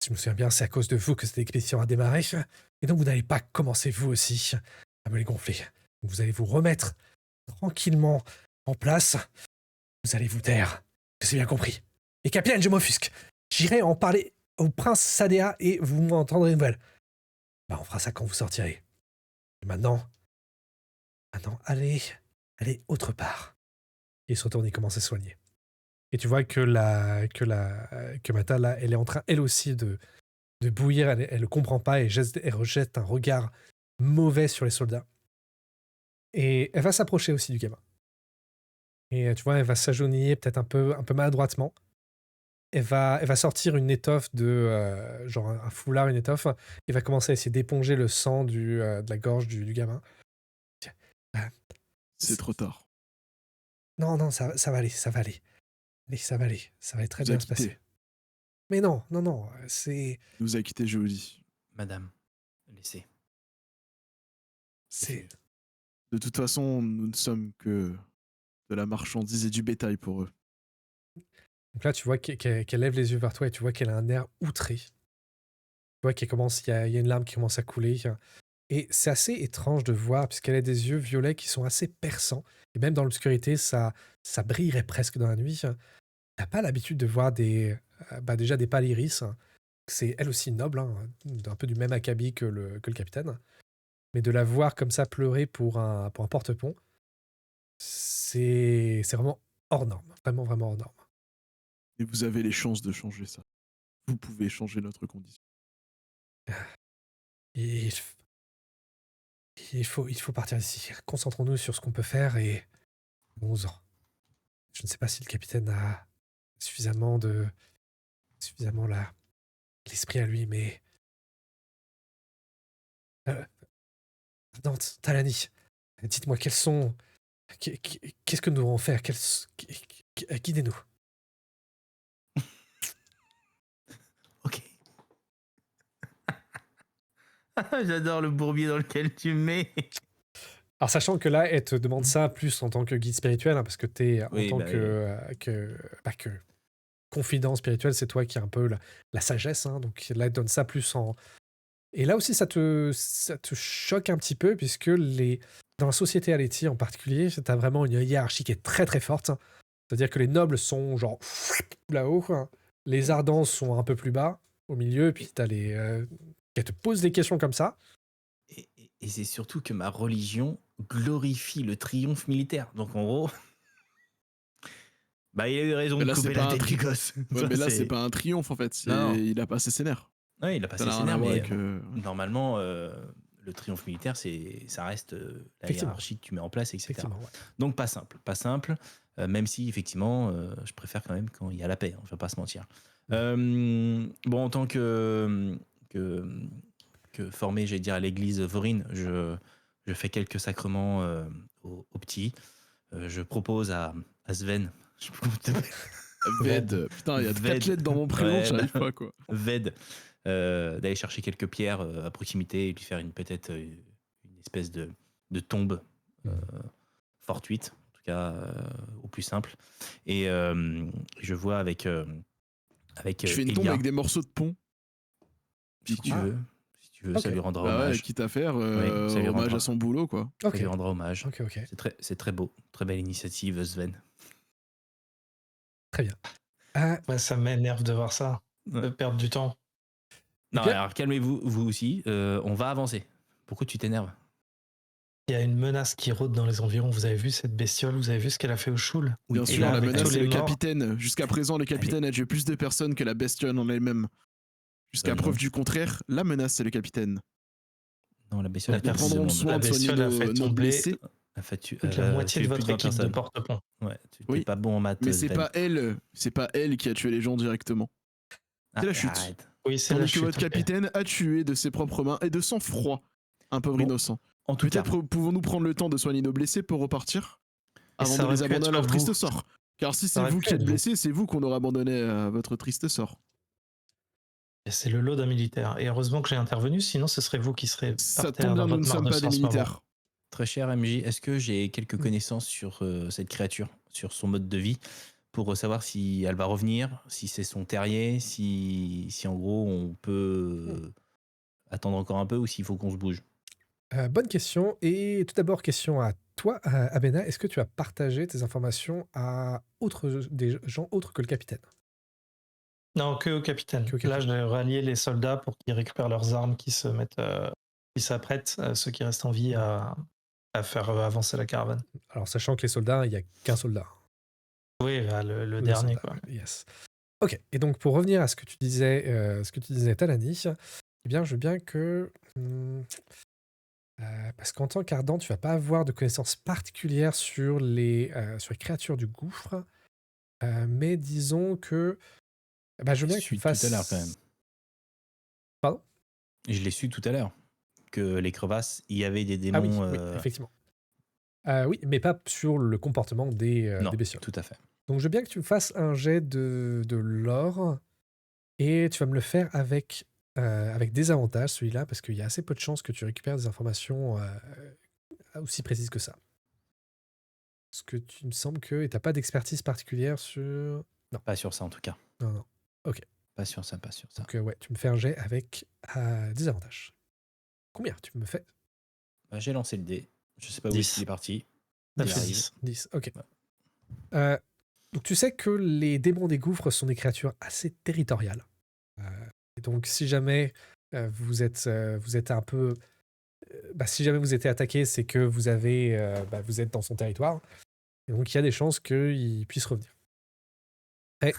si je me souviens bien, c'est à cause de vous que cette expédition a démarré. Et donc vous n'allez pas commencer vous aussi à me les gonfler. Vous allez vous remettre tranquillement en place. Vous allez vous taire. C'est bien compris. Et capitaine, je m'offusque. J'irai en parler au prince Sadea et vous m'entendrez une nouvelle. Bah, on fera ça quand vous sortirez. Et maintenant, allez autre part. Il se retourne, il commence à se soigner. Et tu vois que Mata, là, elle est en train, elle aussi, de bouillir. Elle ne comprend pas et elle rejette un regard mauvais sur les soldats. Et elle va s'approcher aussi du gamin. Et tu vois, elle va s'agenouiller peut-être un peu maladroitement. Elle va sortir une étoffe genre un foulard, une étoffe, et va commencer à essayer d'éponger le sang de la gorge du gamin. Euh, C'est trop tard. non, ça va aller, ça va aller. Allez, ça va aller, ça va très Il nous a bien se passer. quittés. Mais non, c'est... Il nous a quittés, je vous le dis. Madame, laissez. c'est... De toute façon, nous ne sommes que de la marchandise et du bétail pour eux. Donc là, tu vois qu'elle lève les yeux vers toi et tu vois qu'elle a un air outré. Tu vois il y a une larme qui commence à couler. Et c'est assez étrange de voir, puisqu'elle a des yeux violets qui sont assez perçants. Et même dans l'obscurité, ça brillerait presque dans la nuit. T'as pas l'habitude de voir déjà des pâles iris. C'est elle aussi noble, hein, un peu du même acabit que le capitaine. Mais de la voir comme ça pleurer pour un porte-pont, c'est vraiment hors norme. Vraiment, vraiment hors norme. Et vous avez les chances de changer ça. Vous pouvez changer notre condition. Il, il faut partir d'ici. Concentrons-nous sur ce qu'on peut faire et 11 ans. Je ne sais pas si le capitaine a suffisamment l'esprit à lui, mais Dante, Talani, dites-moi qu'est-ce que nous devons faire, guidez-nous. Ok. J'adore le bourbier dans lequel tu me mets. Alors sachant que là, elle te demande ça plus en tant que guide spirituel, hein, parce que t'es en Oui, tant bah que confident spirituel, c'est toi qui as un peu la sagesse, hein, donc là, elle te donne ça plus en... Et là aussi, ça te choque un petit peu, puisque dans la société Aleti en particulier, t'as vraiment une hiérarchie qui est très très forte. C'est-à-dire que les nobles sont genre là-haut, hein. Les ardents sont un peu plus bas, au milieu, et puis t'as qui te posent des questions comme ça. Et c'est surtout que ma religion glorifie le triomphe militaire. Donc en gros, bah il a eu raison Mais de là, c'est couper pas la un tête du gosse. Ouais, mais là, c'est pas un triomphe en fait. Non. Il a passé ses nerfs. Ouais, il a Ça passé n'a ses rien à nerfs, voir mais avec. normalement, le triomphe militaire, ça reste la Effectivement. hiérarchie que tu mets en place, etc. Effectivement, ouais. Donc pas simple, même si effectivement, je préfère quand même quand il y a la paix, hein, je vais pas se mentir. Bon, en tant que formé, j'allais dire, à l'église Vorine, je fais quelques sacrements aux petits. Je propose à Sven, je sais pas comment tu t'appelles. Ved. Putain, il y a 4 lettres dans mon prénom, Ouais, j'arrive pas quoi. Ved, d'aller chercher quelques pierres à proximité et puis faire peut-être une espèce de tombe fortuite, en tout cas au plus simple. Et je vois avec Je fais une tombe Elia, avec des morceaux de pont. si tu veux. Si tu veux, ça Ok. lui rendra Bah ouais, hommage. quitte à faire Oui, ça lui hommage rendra. à son boulot, quoi. Ça Ok. lui rendra hommage. Ok. Ok. C'est très beau. Très belle initiative, Sven. Très bien. Euh, Ouais, ça m'énerve de voir ça, Ouais. de perdre du temps. Non, bien. alors calmez-vous, vous aussi. On va avancer. Pourquoi tu t'énerves? Il y a une menace qui rôde dans les environs. Vous avez vu cette bestiole? Vous avez vu ce qu'elle a fait au Shul? Bien et sûr, là, la avec menace, tous c'est les le morts. capitaine. Jusqu'à présent, le capitaine a tué plus de personnes que la bestiole en elle-même. Jusqu'à non. preuve du contraire, la menace, c'est le capitaine. Non, la bestiole a Nous tué plus de prendrons le monde. soin La de soigner bestiole a fait nos tomber blessés. Elle a toute la moitié tué de plus votre 20 équipe de personnes. porte-pont. Ouais, t'es Oui, pas bon en maths, mais c'est Sven. pas elle qui a tué les gens directement. Ah, C'est la chute. arrête. Oui, c'est la Tandis que chute. votre ok. capitaine a tué de ses propres mains et de sang-froid un pauvre Bon, innocent. En tout cas, Peut-être pouvons-nous prendre le temps de soigner nos blessés pour repartir Et avant ça de aurait les pu abandonner à être leur vous. triste sort. Car si c'est aurait vous pu qui êtes être vous. blessés, c'est vous qu'on aura abandonné à votre triste sort. Et c'est le lot d'un militaire. Et heureusement que j'ai intervenu, sinon ce serait vous qui serez Ça par tombe terre bien, dans nous ne votre sommes pas Mardus des en ce moment. militaires. très cher MJ, est-ce que j'ai quelques Mm. connaissances sur cette créature, sur son mode de vie, pour savoir si elle va revenir, si c'est son terrier, si en gros on peut attendre encore un peu ou s'il faut qu'on se bouge? Bonne question. Et tout d'abord, question à toi, Abena. Est-ce que tu as partagé tes informations à des gens autres que le capitaine? Non, que au capitaine. Que au Là, capitaine. j'ai rallié les soldats pour qu'ils récupèrent leurs armes, qu'ils se mettent, qu'ils s'apprêtent, ceux qui restent en vie, à faire avancer la caravane. Alors, sachant que les soldats, il n'y a qu'un soldat. Oui, bah, le Le dernier, soldat, quoi. yes. Ok. Et donc, pour revenir à ce que tu disais, Talani, eh bien, je veux bien que. Parce qu'en tant qu'Ardent, tu vas pas avoir de connaissances particulières sur les créatures du gouffre. Mais disons que. Bah, je veux Je bien que tu suis me tout à l'heure quand même. fasses. Pardon? Je l'ai su tout à l'heure que les crevasses, il y avait des Ah oui, démons. oui, effectivement. Oui, mais pas sur le comportement des Non, bestioles. tout à fait. Donc, je veux bien que tu me fasses un jet de lore et tu vas me le faire avec des avantages, celui-là, parce qu'il y a assez peu de chances que tu récupères des informations aussi précises que ça. Parce que tu me sembles que tu n'as pas d'expertise particulière sur. Non, Pas sur ça en tout cas. non, non. Ok. Pas sur ça, pas sur ça. Donc, ouais, tu me fais un jet avec des avantages. Combien tu me fais? Bah, j'ai lancé le dé. Je sais pas où 10. est-ce qu'il est parti. Ça Il fait arrive. 10. 10, ok. Ouais. Donc, tu sais que les démons des gouffres sont des créatures assez territoriales. Et donc, si jamais vous êtes un peu. Si jamais vous êtes attaqué, c'est que vous êtes dans son territoire. Et donc, il y a des chances qu'il puisse revenir. Après,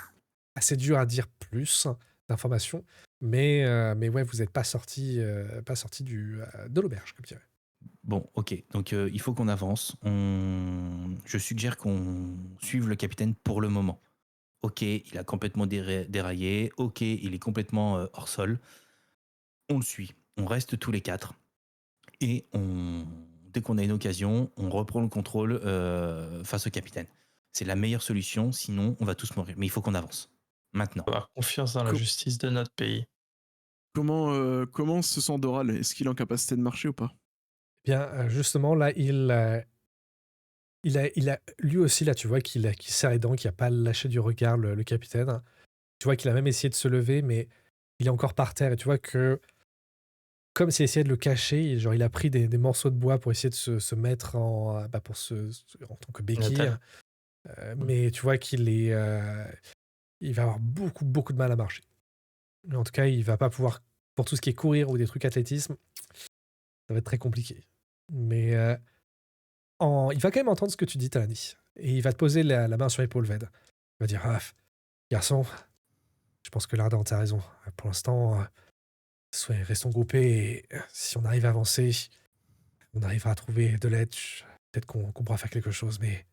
assez dur à dire plus d'informations, mais ouais, vous n'êtes pas sorti de l'auberge, comme tu dirais. Bon, ok. Donc il faut qu'on avance. Je suggère qu'on suive le capitaine pour le moment. Ok, il a complètement déraillé. Ok, il est complètement hors sol. On le suit. On reste tous les quatre. Et dès qu'on a une occasion, on reprend le contrôle face au capitaine. C'est la meilleure solution, sinon on va tous mourir. Mais il faut qu'on avance. Maintenant. Faut avoir confiance dans la Co- justice de notre pays. Comment se sent Doral? Est-ce qu'il est en capacité de marcher ou pas? Bien, justement, là, il a lui aussi, là, tu vois qu'il serre les dents, qu'il n'a pas lâché du regard le capitaine. Tu vois qu'il a même essayé de se lever, mais il est encore par terre. Et tu vois que, comme s'il essayait de le cacher, genre, il a pris des morceaux de bois pour essayer de se mettre en tant que béquille. Natal. Mais tu vois il va avoir beaucoup, beaucoup de mal à marcher. Mais en tout cas, il va pas pouvoir, pour tout ce qui est courir ou des trucs athlétisme, ça va être très compliqué. Mais il va quand même entendre ce que tu dis, Talani. Et il va te poser la main sur l'épaule, Ved. Il va dire, garçon, je pense que l'Ardent a raison. Pour l'instant, restons groupés et si on arrive à avancer, on arrivera à trouver de l'aide. Peut-être qu'on pourra faire quelque chose, mais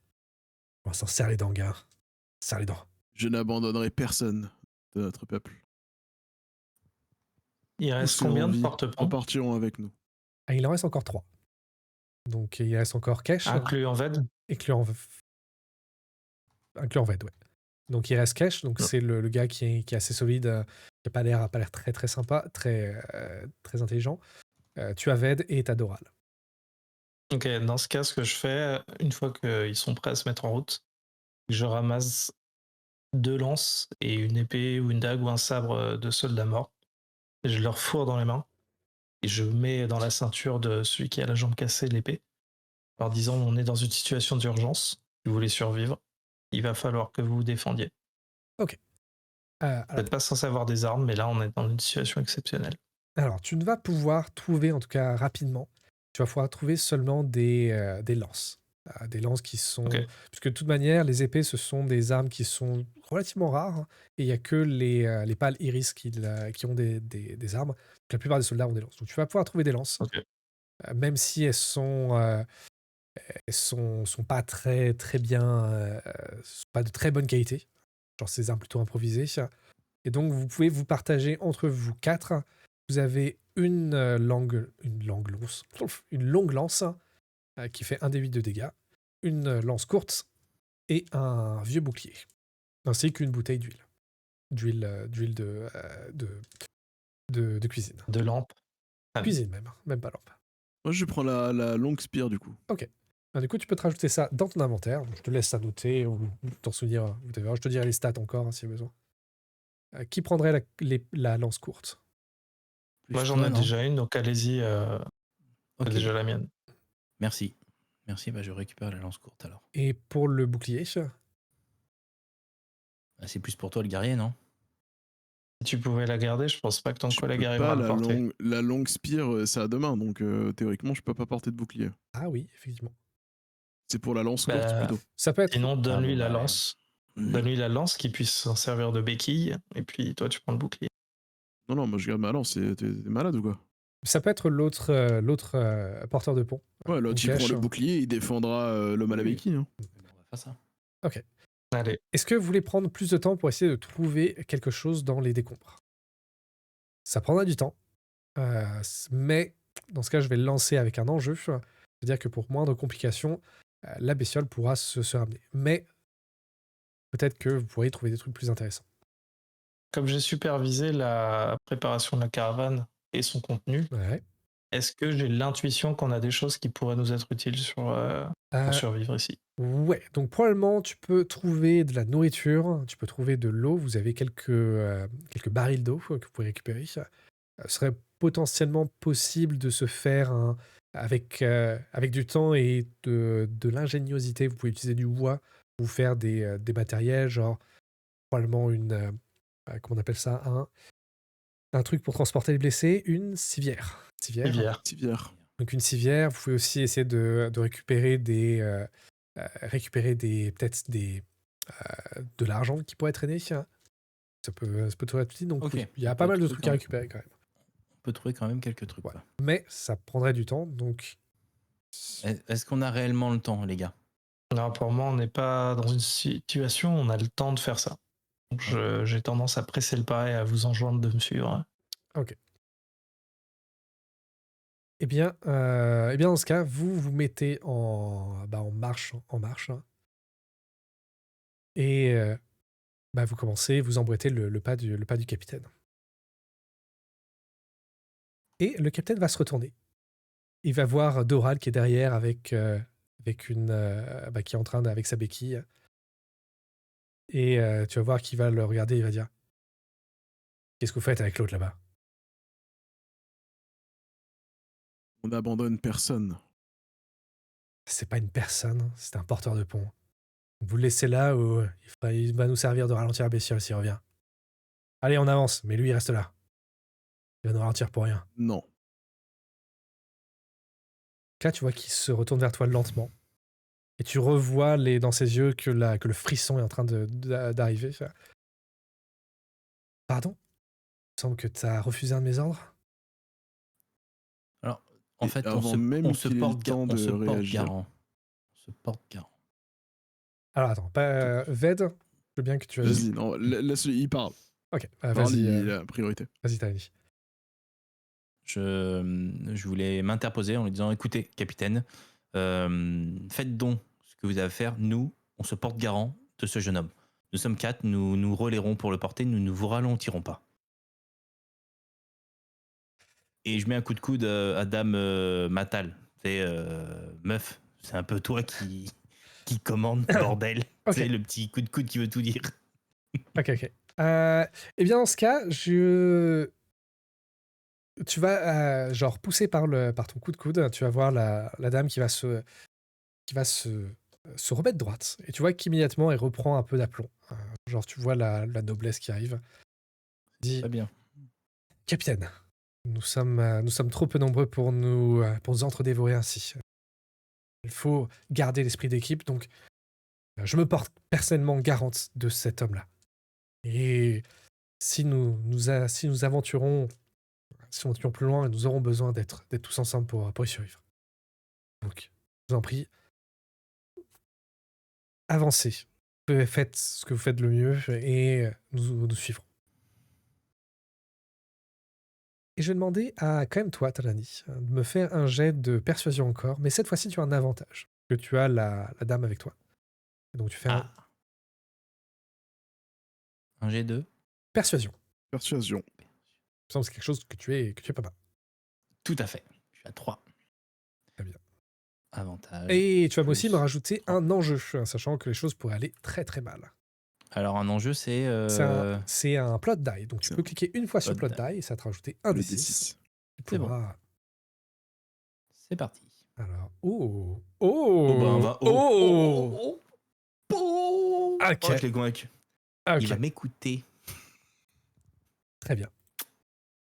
pour l'instant, serre les dents, gars. Serre les dents. Je n'abandonnerai personne de notre peuple. Il Tous reste ceux en combien de vie porte-ponts, repartiront avec nous. Ah, il en reste encore 3. Donc, il reste encore Kesh, incluant Ved? incluant Ved, ouais. Donc, il reste Kesh, donc Non. c'est le gars qui est assez solide, qui n'a pas l'air très, très sympa, très, très intelligent. Tu as Ved et tu as Doral. Ok, dans ce cas, ce que je fais, une fois qu'ils sont prêts à se mettre en route, je ramasse 2 lances et une épée ou une dague ou un sabre de soldat mort. Et je leur fourre dans les mains et je mets dans la ceinture de celui qui a la jambe cassée l'épée, en disant on est dans une situation d'urgence, si vous voulez survivre, il va falloir que vous vous défendiez. Vous Alors, n'êtes pas censé avoir des armes, mais là on est dans une situation exceptionnelle. alors, tu ne vas pouvoir trouver, en tout cas rapidement, tu vas pouvoir trouver seulement des lances. Des lances qui sont... Ok, Puisque de toute manière, les épées, ce sont des armes qui sont relativement rares, hein, et il n'y a que les pâles iris qui ont des armes. Donc, la plupart des soldats ont des lances. Donc tu vas pouvoir trouver des lances, ok. même si elles sont pas très, très bien... sont pas de très bonne qualité. Genre, c'est des armes plutôt improvisées. Et donc, vous pouvez vous partager entre vous quatre. Vous avez une longue lance qui fait 1d8 de dégâts, une lance courte et un vieux bouclier, ainsi qu'une bouteille d'huile de cuisine. De lampes. Ah, Cuisine même pas lampe. Moi, je prends la longue spear du coup. Ok. Alors, du coup, tu peux te rajouter ça dans ton inventaire. Je te laisse ça noter ou t'en souvenir. Je te dirai les stats encore hein, si besoin. Qui prendrait la lance courte? Plus moi j'en toi, ai non? déjà une, donc allez-y, Ok, c'est déjà la mienne. merci. Merci, bah, je récupère la lance courte alors. Et pour le bouclier? Ah, c'est plus pour toi le guerrier, non? Si tu pouvais la garder, je pense pas que ton Je collègue peux arrivera pas, à le porter. la longue spear, c'est à deux mains, donc théoriquement, je peux pas porter de bouclier. Ah oui, effectivement. C'est pour la lance courte Bah, plutôt. Ça peut être... sinon, donne-lui bon, la bah, lance. Donne-lui la lance qui puisse s'en servir de béquille, et puis toi tu prends le bouclier. Non, non, moi je garde ma lance, t'es malade ou quoi? Ça peut être l'autre porteur de pont. Ouais, l'autre il prend Mukesh. le bouclier, il défendra l'homme à la Oui. béquille. Hein. On va faire ça. Ok. Allez, Est-ce que vous voulez prendre plus de temps pour essayer de trouver quelque chose dans les décombres? Ça prendra du temps, mais dans ce cas, je vais le lancer avec un enjeu. C'est-à-dire que pour moindre complication, la bestiole pourra se ramener. Mais peut-être que vous pourriez trouver des trucs plus intéressants. comme j'ai supervisé la préparation de la caravane et son contenu, Ouais. est-ce que j'ai l'intuition qu'on a des choses qui pourraient nous être utiles pour survivre ici? Ouais, donc probablement tu peux trouver de la nourriture, tu peux trouver de l'eau, vous avez quelques barils d'eau que vous pouvez récupérer. Ce serait potentiellement possible de se faire avec du temps et de l'ingéniosité. Vous pouvez utiliser du bois pour vous faire des matériels, genre probablement comment on appelle ça, un truc pour transporter les blessés, une civière. Rivière. Tivière. Donc une civière, vous pouvez aussi essayer de récupérer peut-être de l'argent qui pourrait traîner. Ça peut toujours être utile. Donc Ok, oui, il y a on pas peut mal de trouver trucs quand à même. récupérer quand même. On peut trouver quand même quelques trucs. Ouais. Quoi. Mais ça prendrait du temps, donc Est-ce qu'on a réellement le temps, les gars? Non, pour moi, on n'est pas dans une situation où on a le temps de faire ça. Donc j'ai tendance à presser le pas et à vous enjoindre de me suivre. ok. Eh bien, dans ce cas, vous vous mettez en marche, hein, et vous commencez, vous emboîtez le pas du capitaine. Et le capitaine va se retourner. Il va voir Doral qui est derrière avec qui est en train avec sa béquille. Et tu vas voir qu'il va le regarder, il va dire: Qu'est-ce que vous faites avec l'autre là-bas? On n'abandonne personne. C'est pas une personne, c'est un porteur de pont. Vous le laissez là ou il va nous servir de ralentir la bestiole s'il revient. Allez, on avance, mais lui il reste là. Il va nous ralentir pour rien. Non. Là, tu vois qu'il se retourne vers toi lentement. Et tu revois dans ses yeux que le frisson est en train d'arriver. Pardon? Il semble que tu as refusé un de mes ordres? Alors, en Et fait, avant même on se qu'il ait porte le temps on de se porte réagir. garant. On se porte garant. Alors attends, Ved, je veux bien que tu agisses. Vas-y, non, laisse-le, il parle. Ok, Parle, vas-y, il a la priorité. vas-y, Tani. Je voulais m'interposer en lui disant, écoutez, capitaine, faites donc ce que vous avez à faire. Nous, on se porte garant de ce jeune homme. Nous sommes 4, nous nous relayerons pour le porter, nous ne vous ralentirons pas. Et je mets un coup de coude à Dame Matal, C'est meuf, c'est un peu toi qui commande, bordel. Ok. C'est le petit coup de coude qui veut tout dire. Ok. Eh bien, dans ce cas, tu vas genre pousser par ton coup de coude, tu vas voir la dame qui va se remettre droite. Et tu vois qu'immédiatement, elle reprend un peu d'aplomb. Genre, tu vois la noblesse qui arrive. Dit, Pas bien. capitaine, nous sommes trop peu nombreux pour nous entre-dévorer ainsi. Il faut garder l'esprit d'équipe, donc je me porte personnellement garante de cet homme-là. Et si nous aventurons plus loin, nous aurons besoin d'être tous ensemble pour y survivre. Donc, je vous en prie, avancez. Faites ce que vous faites le mieux et nous suivrons. Et je vais demander à quand même toi, Talani, de me faire un jet de persuasion encore, mais cette fois-ci tu as un avantage, que tu as la dame avec toi. Et donc tu fais un G2. persuasion. Persuasion. Il me semble que c'est quelque chose que tu es pas mal. Tout à fait. Je suis à 3. Très bien. Avantage. Et tu vas plus aussi me rajouter 30. un enjeu, sachant que les choses pourraient aller très très mal. Alors, un enjeu, c'est. C'est un plot die, donc tu peux cliquer une fois sur Plot plot die et ça va te rajouter un Le D6. D6. Tu C'est bon. pourras- C'est parti. Alors, Bah, on va. Ok. Je l'ai convaincu. Ah, ok. Il va m'écouter. Très bien.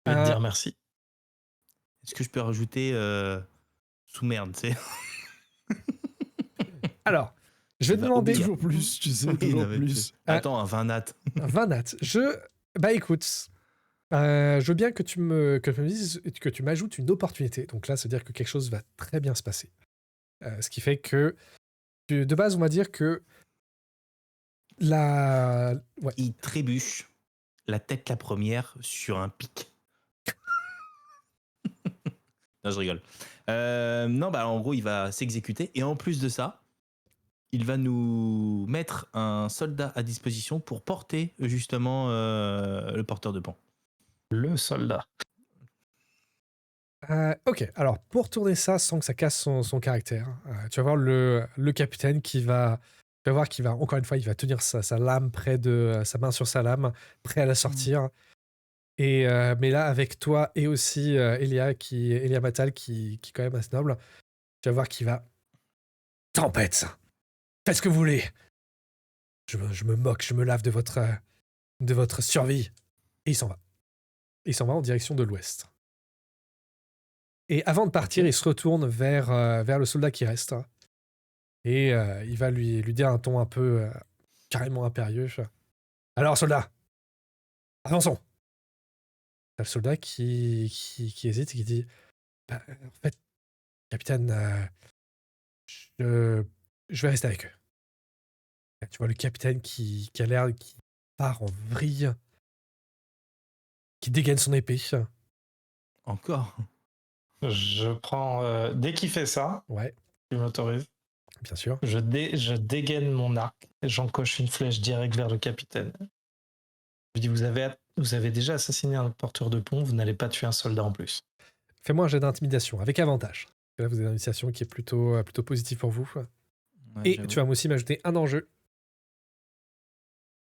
Je vais te Euh, dire merci. Est-ce que je peux rajouter sous merde, tu sais? Alors, je vais Il te va demander obéir. Toujours plus, tu sais, Oui, toujours non, mais plus. Attends, un 20 nat. 20 nat. Bah écoute, je veux bien que tu me dises que tu m'ajoutes une opportunité. Donc là, ça veut dire que quelque chose va très bien se passer. Ce qui fait que, de base, on va dire que ouais. Il trébuche la tête la première sur un pic. Non, je rigole. Non, bah en gros, il va s'exécuter. Et en plus de ça, il va nous mettre un soldat à disposition pour porter justement le porteur de pont. Le soldat. Ok, alors pour tourner ça sans que ça casse son caractère, tu vas voir le capitaine qui va encore une fois, il va tenir sa lame près de sa main sur sa lame, prêt à la sortir. Et mais là, avec toi et aussi Elia Matal qui est quand même assez noble, tu vas voir qu'il va tempête. Faites ce que vous voulez. Je me moque, je me lave de votre survie. Et il s'en va. Il s'en va en direction de l'ouest. Et avant de partir, Ok. il se retourne vers le soldat qui reste. Et il va lui dire un ton un peu carrément impérieux. Alors, soldat, avançons. T'as le soldat qui hésite et qui dit bah, en fait, capitaine, je vais rester avec eux. Et tu vois le capitaine qui a l'air, qui part en vrille, qui dégaine son épée. Encore. Je prends. Dès qu'il fait ça, Ouais, tu m'autorises. bien sûr. Je dégaine mon arc. J'encoche une flèche direct vers le capitaine. Je dis vous avez déjà assassiné un porteur de pont, vous n'allez pas tuer un soldat en plus. Fais-moi un jet d'intimidation avec avantage. Là, vous avez une initiation qui est plutôt positive pour vous. Ouais, Et j'avoue. tu vas aussi m'ajouter un enjeu.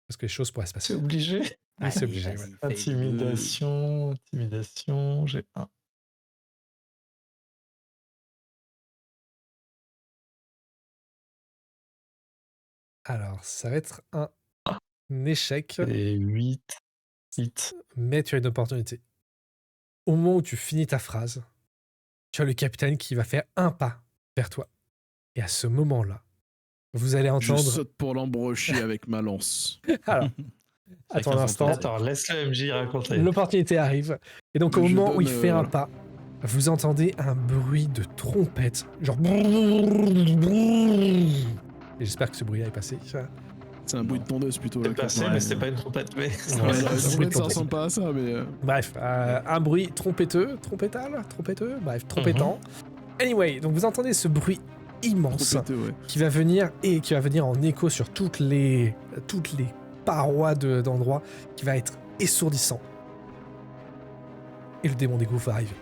Parce que les choses pourraient se passer. C'est obligé. Oui, c'est Allez, obligé. vas-y, Ouais. fais-le. Intimidation, j'ai un. Alors, ça va être un échec, Et 8. mais tu as une opportunité. Au moment où tu finis ta phrase, tu as le capitaine qui va faire un pas vers toi. Et à ce moment-là, vous allez Je entendre... saute pour l'embrocher avec ma lance. Alors, attends un Chacun son instant. tour. Attends, laisse le MJ raconter. L'opportunité arrive. Et donc, au Je moment où il donne, fait un voilà. pas, vous entendez un bruit de trompette. Genre... Et j'espère que ce bruit-là est passé. C'est un bruit de tondeuse plutôt. Là, C'est passé, Ouais. mais c'était pas une trompette. Mais... Ouais, Ouais, c'est la un bruit de trompette, ça trompette. ressemble pas à ça, mais. Bref, un bruit trompeteux, bref, trompettant. Anyway, donc vous entendez ce bruit immense Trompeteux, ouais. qui va venir en écho sur toutes les parois d'endroits, qui va être essourdissant. Et le démon des gouffres va arriver.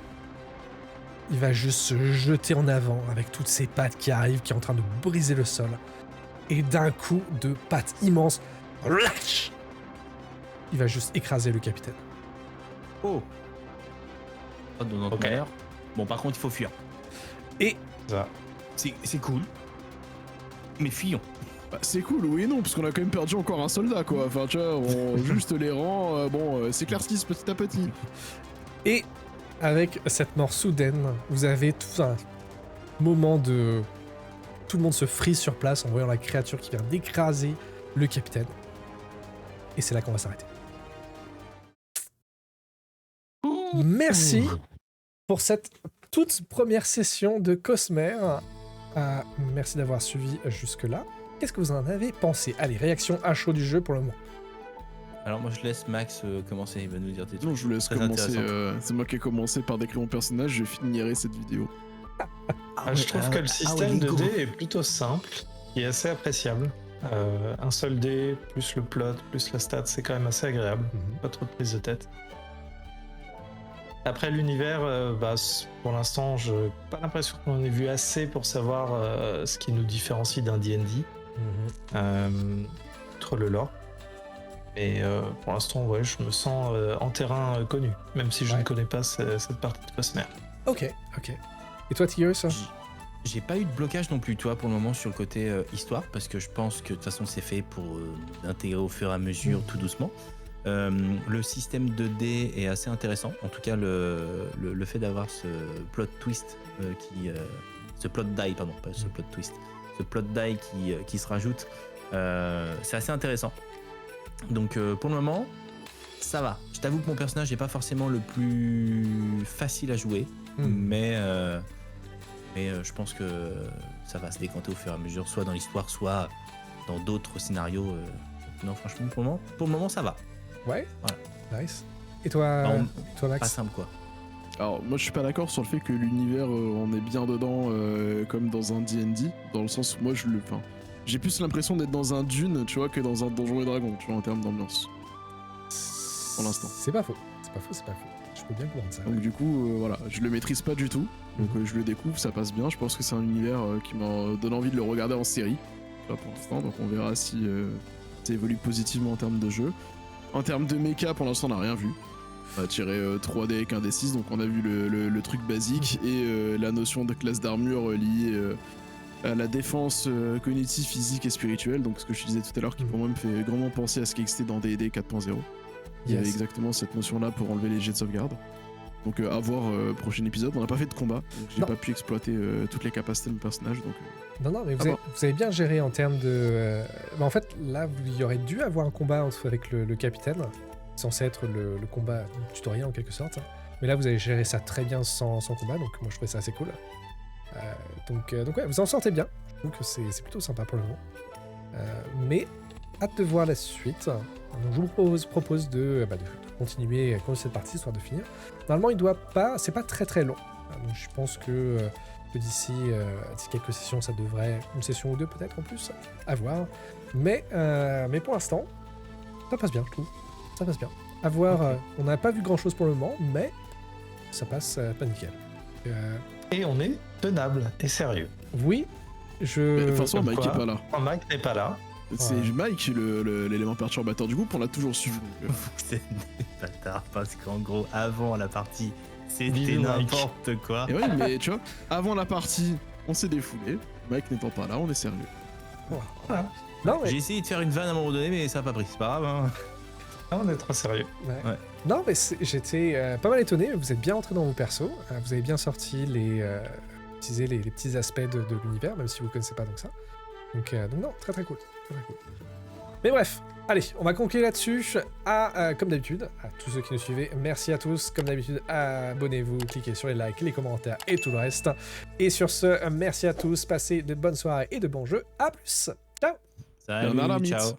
il va juste se jeter en avant avec toutes ses pattes qui arrivent, qui est en train de briser le sol. Et d'un coup de pattes immenses, lâche, il va juste écraser le capitaine. Oh. Pas de notre Ok. malheur. Bon, par contre, il faut fuir. Et Ça. C'est cool. Mais fuyons. Bah, c'est cool, oui et non, parce qu'on a quand même perdu encore un soldat, quoi. Enfin, tu vois, on juste les rangs, s'éclaircissent petit à petit. Et avec cette mort soudaine, vous avez tout un moment de... Tout le monde se frise sur place en voyant la créature qui vient d'écraser le capitaine. Et c'est là qu'on va s'arrêter. Merci pour cette toute première session de Cosmer. Merci d'avoir suivi jusque-là. Qu'est-ce que vous en avez pensé? Allez, réaction à chaud du jeu pour le moment. Alors, moi, je laisse Max commencer. Il va nous dire des trucs. Non, je vous laisse très commencer. intéressants. C'est moi qui ai commencé par décrire mon personnage, je finirai cette vidéo. Je trouve que le système de dés est plutôt simple, et assez appréciable. Un seul dé, plus le plot, plus la stat, c'est quand même assez agréable. Pas trop de prise de tête. Après l'univers, pour l'instant, je n'ai pas l'impression qu'on en ait vu assez pour savoir ce qui nous différencie d'un D&D, outre le lore. Mais pour l'instant, ouais, je me sens en terrain connu, même si je ne connais pas cette partie de Cosmer. Ok. Et toi, Tigreus? J'ai pas eu de blocage non plus, toi, pour le moment, sur le côté histoire, parce que je pense que de toute façon, c'est fait pour intégrer au fur et à mesure, tout doucement. Le système de dés est assez intéressant. En tout cas, le fait d'avoir ce plot twist ce plot die, pardon, pas ce plot twist, ce plot die qui se rajoute, c'est assez intéressant. Donc, pour le moment, ça va. Je t'avoue que mon personnage n'est pas forcément le plus facile à jouer, mais je pense que ça va se décanter au fur et à mesure, soit dans l'histoire, soit dans d'autres scénarios. Non, franchement, pour le moment, ça va. Ouais. Voilà. Nice. Et toi, toi Pas Max? simple, quoi. Alors, moi, je suis pas d'accord sur le fait que l'univers, on est bien dedans, comme dans un D&D, dans le sens où moi, j'ai plus l'impression d'être dans un Dune, tu vois, que dans un Donjon et Dragon, tu vois, en termes d'ambiance. Pour l'instant. C'est pas faux. Je peux bien comprendre ça. Donc du coup, voilà, je le maîtrise pas du tout. Donc je le découvre, ça passe bien. Je pense que c'est un univers qui m'a donné envie de le regarder en série, tu vois, pour l'instant. Donc on verra si ça évolue positivement en termes de jeu. En termes de méca, pour l'instant, on n'a rien vu. On a tiré 3D avec un D6, donc on a vu le truc basique et la notion de classe d'armure liée à la défense cognitive, physique et spirituelle. Donc ce que je disais tout à l'heure, qui pour moi me fait grandement penser à ce qui existait dans D&D 4.0. Il y avait exactement cette notion-là pour enlever les jets de sauvegarde. Donc à voir prochain épisode. On n'a pas fait de combat, donc j'ai pas pu exploiter toutes les capacités de mon personnage. Donc, Non, mais vous avez bien géré en termes de... en fait, là, il y aurait dû avoir un combat avec le capitaine, censé être le combat tutoriel en quelque sorte. Mais là, vous avez géré ça très bien sans combat, donc moi je trouvais ça assez cool. Donc ouais, vous en sortez bien. Je trouve que c'est plutôt sympa pour le moment. Mais hâte de voir la suite. Donc, je vous propose de continuer cette partie, histoire de finir. Normalement, c'est pas très très long. Donc, je pense que d'ici quelques sessions, ça devrait... Une session ou deux peut-être en plus, à voir. Mais pour l'instant, ça passe bien, je trouve. Ça passe bien. À voir, on n'a pas vu grand-chose pour le moment, mais ça passe pas nickel. Et on est tenable et sérieux. Oui, de toute façon, Mike est pas là. Mike n'est pas là. C'est Mike l'élément perturbateur du groupe, on l'a toujours su. Vous êtes des bâtards, parce qu'en gros, avant la partie, c'était Bisous, Mike. n'importe quoi. Et oui, mais tu vois, avant la partie, on s'est défoulé. Mike n'étant pas là, on est sérieux. voilà. Non, mais... J'ai essayé de faire une vanne à un moment donné, mais ça n'a pas pris, c'est pas grave. Hein. Ah, on est trop sérieux. Ouais. Non, mais j'étais pas mal étonné. Vous êtes bien entré dans vos persos. Vous avez bien sorti utiliser les petits aspects de l'univers, même si vous ne connaissez pas donc ça. Donc non, très très cool. Très, très cool. Mais bref, allez, on va conclure là-dessus. Comme d'habitude, à tous ceux qui nous suivez, merci à tous. Comme d'habitude, abonnez-vous, cliquez sur les likes, les commentaires et tout le reste. Et sur ce, merci à tous. Passez de bonnes soirées et de bons jeux. À plus. Ciao. Salut, Bernard Lamite. ciao.